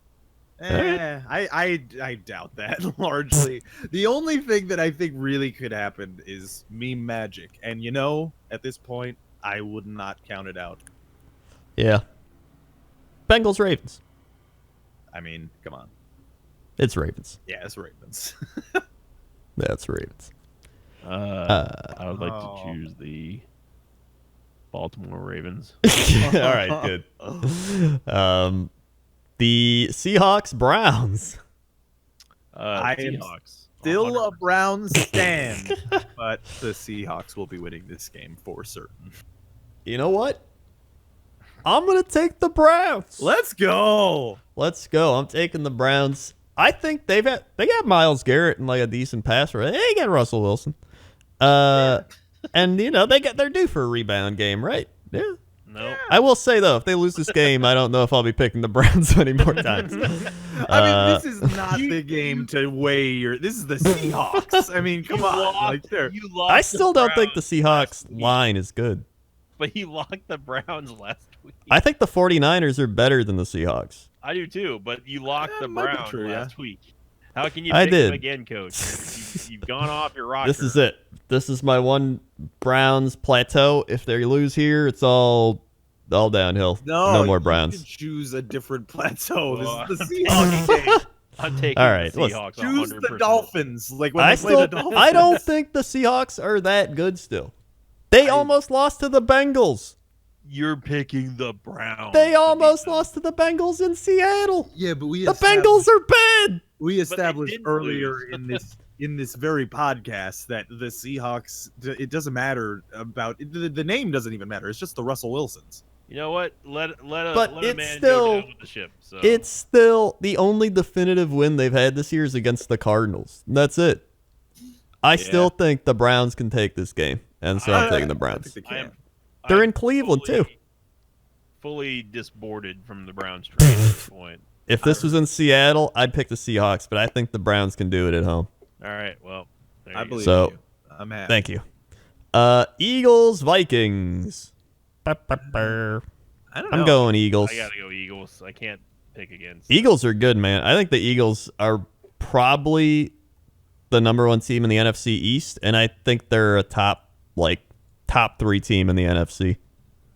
I doubt that largely. The only thing that I think really could happen is meme magic, and at this point, I would not count it out. Yeah. Bengals Ravens. I mean, come on. It's Ravens. Yeah, it's Ravens. That's Ravens. I would like Oh. to choose the Baltimore Ravens. All right, good. The Seahawks Browns. I am Seahawks. Still a 100%. Browns stand, but the Seahawks will be winning this game for certain. You know what? I'm gonna take the Browns. Let's go. Let's go. I'm taking the Browns. I think they got Myles Garrett and like a decent pass rush. They got Russell Wilson. And they're due for a rebound game, right? Yeah. No. I will say though, if they lose this game, I don't know if I'll be picking the Browns any more times. I mean, this is not the game to weigh your. This is the Seahawks. I mean, come on. Like, they're. You lost I still don't think the Browns Seahawks last week, line is good. But you locked the Browns last week. I think the 49ers are better than the Seahawks. I do too, but you locked the might be Browns true, yeah. last week. How can you I pick them did. again, Coach? You've gone off your rocker. This is it. This is my one Browns plateau. If they lose here, it's all downhill. No more You Browns. can choose a different plateau. Well, This is the Seahawks game. I'm taking All right, the listen. Seahawks. Choose 100%. the Dolphins. Like when I they play the still, Dolphins. I don't think the Seahawks are that good still. They almost lost to the Bengals. You're picking the Browns. They to almost beat them. lost to the Bengals in Seattle. Yeah, but we The Bengals are bad. We established didn't earlier lose. in this very podcast that the Seahawks. It doesn't matter about the name. Doesn't even matter. It's just the Russell Wilsons. You know what? Let But a it's man still- go down with the ship. So. It's still the only definitive win they've had this year is against the Cardinals. That's it. I still think the Browns can take this game, and so I'm taking the I Browns. think they I can. am- They're I'm in Cleveland, too. Fully disboarded from the Browns train at this point. If this was in Seattle, I'd pick the Seahawks, but I think the Browns can do it at home. All right. Well, there I you go. believe So- in you. I'm happy. Thank you. Eagles, Vikings. I don't know. I'm going Eagles. I gotta go Eagles. I can't pick against. Eagles are good, man. I think the Eagles are probably the number one team in the NFC East, and I think they're a top 3 team in the NFC.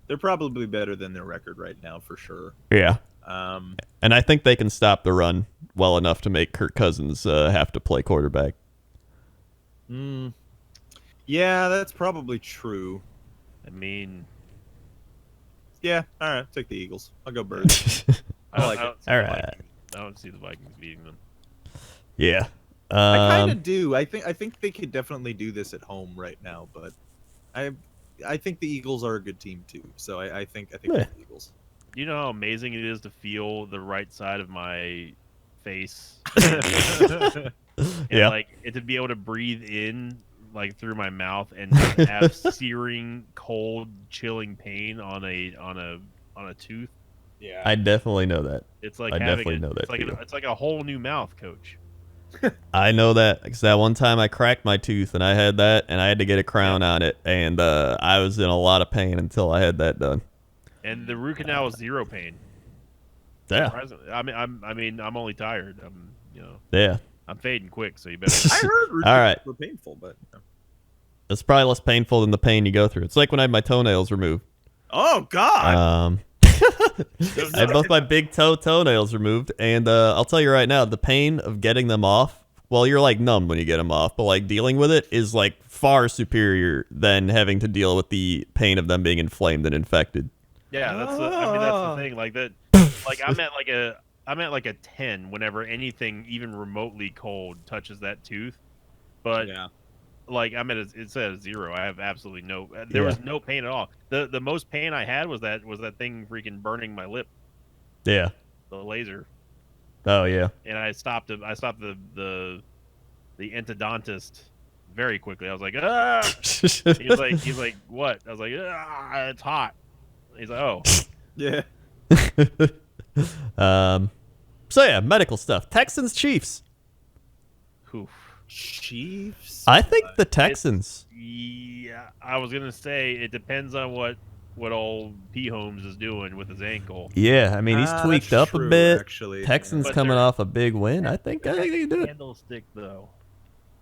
They're probably better than their record right now for sure. Yeah. Um, And I think they can stop the run well enough to make Kirk Cousins have to play quarterback. yeah, that's probably true. I mean, Yeah, all right, take the Eagles. I'll go Birds. I like it. see All the right. Vikings- I don't see the Vikings beating them. Yeah. I kind of do. I think they could definitely do this at home right now, but I think the Eagles are a good team too. So I think Yeah. the Eagles. You know how amazing it is to feel the right side of my face, and Yeah. like to be able to breathe in like through my mouth and not have searing, cold, chilling pain on a tooth. Yeah. I definitely know that. It's like I having definitely know that It's like feeling. it's like a whole new mouth, Coach. I know that because that one time I cracked my tooth and I had that and I had to get a crown on it and I was in a lot of pain until I had that done. And the root canal is zero pain. Yeah. Surprisingly. I mean, I'm only tired. Yeah. I'm fading quick, so you better. I heard root All right. were painful, but It's probably less painful than the pain you go through. It's like when I had my toenails removed. oh god, I had both my big toenails removed, and I'll tell you right now, the pain of getting them off. Well, you're like numb when you get them off, but like dealing with it is like far superior than having to deal with the pain of them being inflamed and infected. Yeah, that's the thing. Like that. Like I'm at like a 10 whenever anything even remotely cold touches that tooth. But yeah. like it's at a 0. I have absolutely no. There was no pain at all. The most pain I had was that thing freaking burning my lip, Yeah. the laser, Oh yeah. and I stopped the endodontist very quickly. I was like, ah. He's like, what? I was like, ah, it's hot. He's like, oh. Yeah. So yeah, medical stuff. Texans Chiefs. Oof. Chiefs. I think the Texans. Yeah, I was gonna say it depends on what old P Holmes is doing with his ankle. Yeah, I mean he's tweaked that's up a true, bit. Actually, Texans But coming they're- off a big win. I think they can do it. Candlestick though,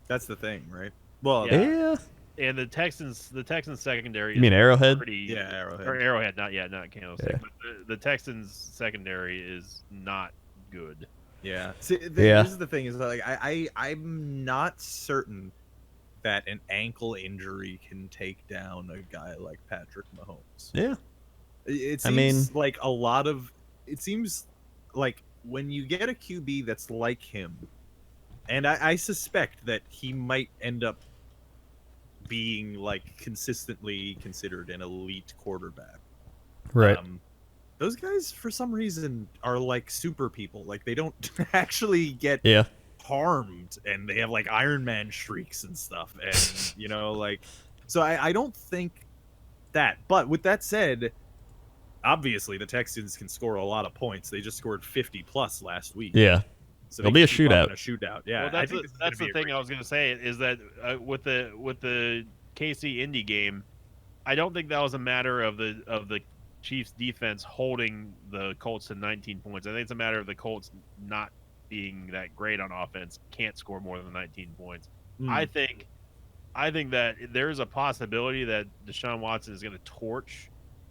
That's the thing, right? Well, Yeah. Yeah. and the Texans secondary. You mean is Arrowhead? Pretty, yeah, Arrowhead. or Arrowhead, not Candlestick. Yeah. But the Texans secondary is not good. Yeah. See, Yeah. This is the thing is that, like I'm not certain that an ankle injury can take down a guy like Patrick Mahomes. Yeah. It I seems mean- like a lot of it seems like when you get a QB that's like him, and I suspect that he might end up being like consistently considered an elite quarterback. Right. Those guys, for some reason, are like super people. Like they don't actually get Yeah. harmed, and they have like Iron Man streaks and stuff. And you know, like, so I don't think that. But with that said, obviously the Texans can score a lot of points. They just scored 50 plus last week. Yeah. So It'll they be a can keep up in shootout. A shootout. Yeah. Well, I that's think the, this is that's gonna the be a thing I was gonna say is that with the KC Indy game, I don't think that was a matter of the Chiefs defense holding the Colts to 19 points. I think it's a matter of the Colts not being that great on offense, can't score more than 19 points. great- I think that there's a possibility that Deshaun Watson is going to torch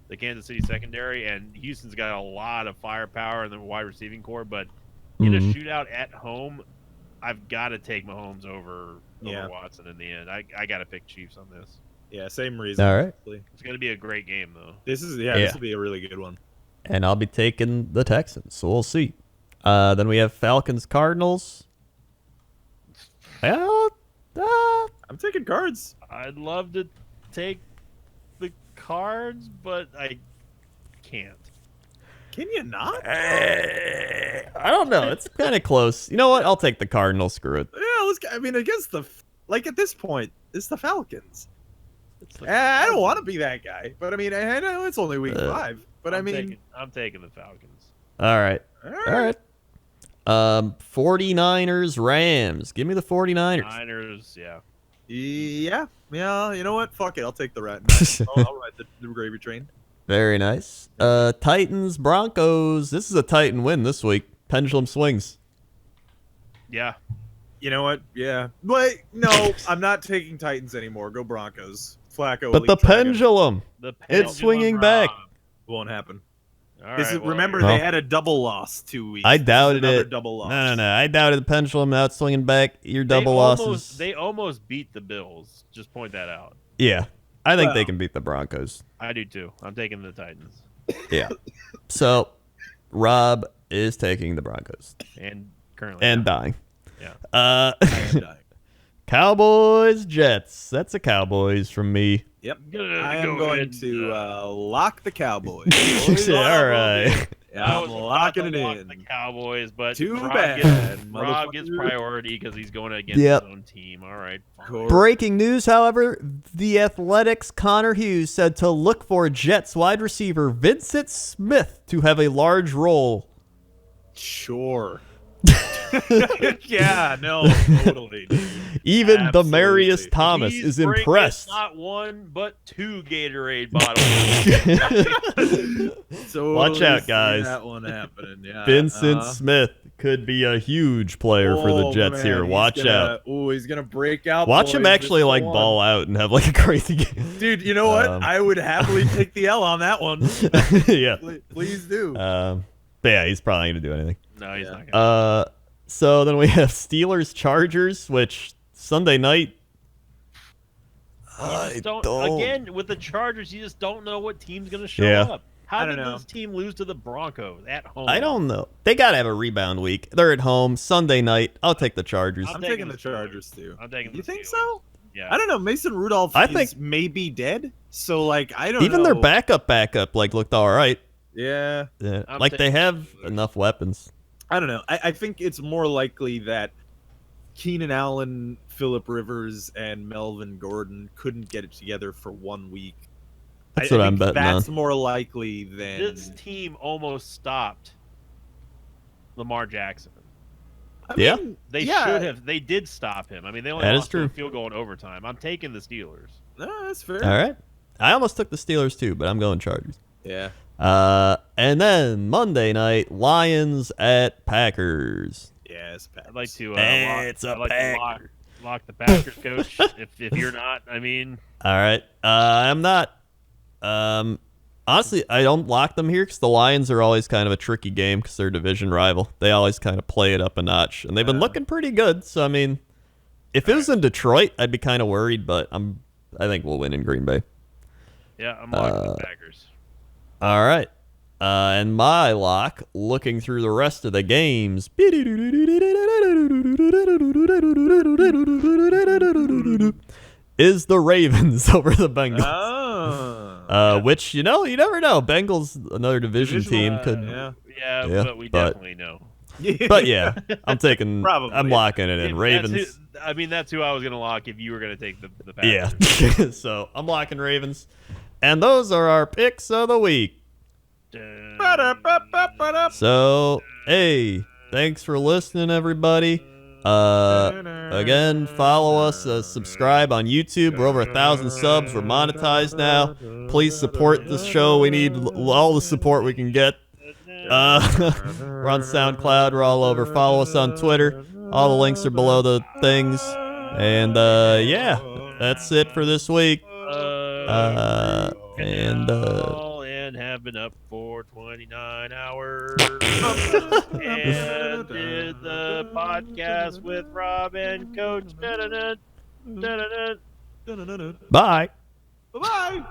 the Kansas City secondary, and Houston's got a lot of firepower in the wide receiving core. But in a Mhm. shootout at home, I've got to take Mahomes over Yeah. Watson in the end. I got to pick Chiefs on this. Yeah, same reason. All right. honestly. It's going to be a great game, though. This Yeah. will be a really good one. And I'll be taking the Texans, so we'll see. Then we have Falcons Cardinals. Well, I'm taking Cards. I'd love to take the Cards, but I can't. Can you not? I don't know. It's kind of close. You know what? I'll take the Cardinals. Screw it. Yeah, I mean, against the like at this point, it's the Falcons. It's the I don't Falcons. want to be that guy, but I mean, I know it's only week 5, but I'm taking the Falcons. All right. all All right. 49ers Rams. Give me the 49ers. Niners, yeah. Yeah. You know what? Fuck it. I'll take the rat. I'll ride the gravy train. Very nice. Titans Broncos. This is a Titan win this week. Pendulum swings. Yeah. You know what? Yeah. Wait, no, I'm not taking Titans anymore. Go Broncos. Flacco. But the Elite Dragon. pendulum. The It's swinging back. Won't happen. All This is, right, well, remember, No. they had a double loss 2 weeks. I This is doubted another it. Double loss. No. I doubted the pendulum. Now it's swinging back. Your they double almost- losses. They almost beat the Bills. Just point that out. Yeah. I think they Well. can beat the Broncos. I do too. I'm taking the Titans. Yeah. So, Rob is taking the Broncos And currently. and dying. Yeah. I am dying. Cowboys Jets. That's a Cowboys from me. Yep. Gonna I am go going ahead, to lock the Cowboys. Boys, All right. I I'm was about locking to it lock in. The Cowboys, but Too Rob bad, Rob gets motherfucker. priority because he's going against Yep. his own team. All right. fine. Cool. Breaking news, however, the Athletics' Connor Hughes said to look for Jets wide receiver Vincent Smith to have a large role. Sure. Yeah, no, totally. Dude. Even Absolutely. Demarius Thomas He's is bringing impressed. Not one, but 2 Gatorade bottles. So Watch out, see guys. That one happening. Yeah. Vincent Smith could be a huge player for the Oh, Jets man, here. he's Watch gonna- out. Oh, he's gonna break out. Watch him boys. actually This is like the one. ball out and have like a crazy game. Dude, you know what? Um, I would happily take the L on that one. Yeah. Please do. But yeah, he's probably not gonna do anything. No, he's Yeah. not going to. So then we have Steelers Chargers, which Sunday night. Again, with the Chargers, you just don't know what team's going to show Yeah. up. How I did don't know. this team lose to the Broncos at home? I don't know. They gotta have a rebound week. They're at home Sunday night. I'll take the Chargers. I'm I'm taking taking the the Chargers too. I'm taking You the think Steelers. so? Yeah. I don't know. Mason Rudolph I is think- maybe dead. So like I don't Even know. their backup like looked all right. Yeah. Yeah. I'm Like they taking have the Steelers. enough weapons. I don't know. I think it's more likely that Keenan Allen, Phillip Rivers, and Melvin Gordon couldn't get it together for 1 week. That's I what I'm think betting on. That's more likely than. This team almost stopped Lamar Jackson. Yeah. They yeah, should have. They did stop him. I mean, they only That is lost to a true. field goal in overtime. I'm taking the Steelers. That's fair. All right. I almost took the Steelers too, but I'm going Chargers. Yeah. And then Monday night, Lions at Packers. Yes, Packers. I'd like to. It's a I'd like to Packer. lock the Packers, coach. if you're not, I mean, All right. I'm not. Honestly, I don't lock them here because the Lions are always kind of a tricky game because they're a division rival. They always kind of play it up a notch, and they've been looking pretty good. So I mean, if it was in Detroit, I'd be kind of worried, but I think we'll win in Green Bay. yeah, I'm locking the Packers. All right. And my lock, looking through the rest of the games, is the Ravens over the Bengals. Which, you never know. Bengals, another division team, could. Yeah. Yeah, but we definitely know. But yeah, I'm taking. Probably. I'm locking it in. Ravens. That's who I was gonna lock if you were gonna take the Packers. Yeah. So I'm locking Ravens, and those are our picks of the week. So hey, thanks for listening, everybody. Again, follow us, subscribe on YouTube. We're over 1,000 subs. We're monetized now. Please support this show. We need all the support we can get. We're on SoundCloud. We're all over. Follow us on Twitter. All the links are below the things. And yeah, that's it for this week. And have been up for 29 hours and did the podcast with Rob and Coach. Bye. Bye-bye.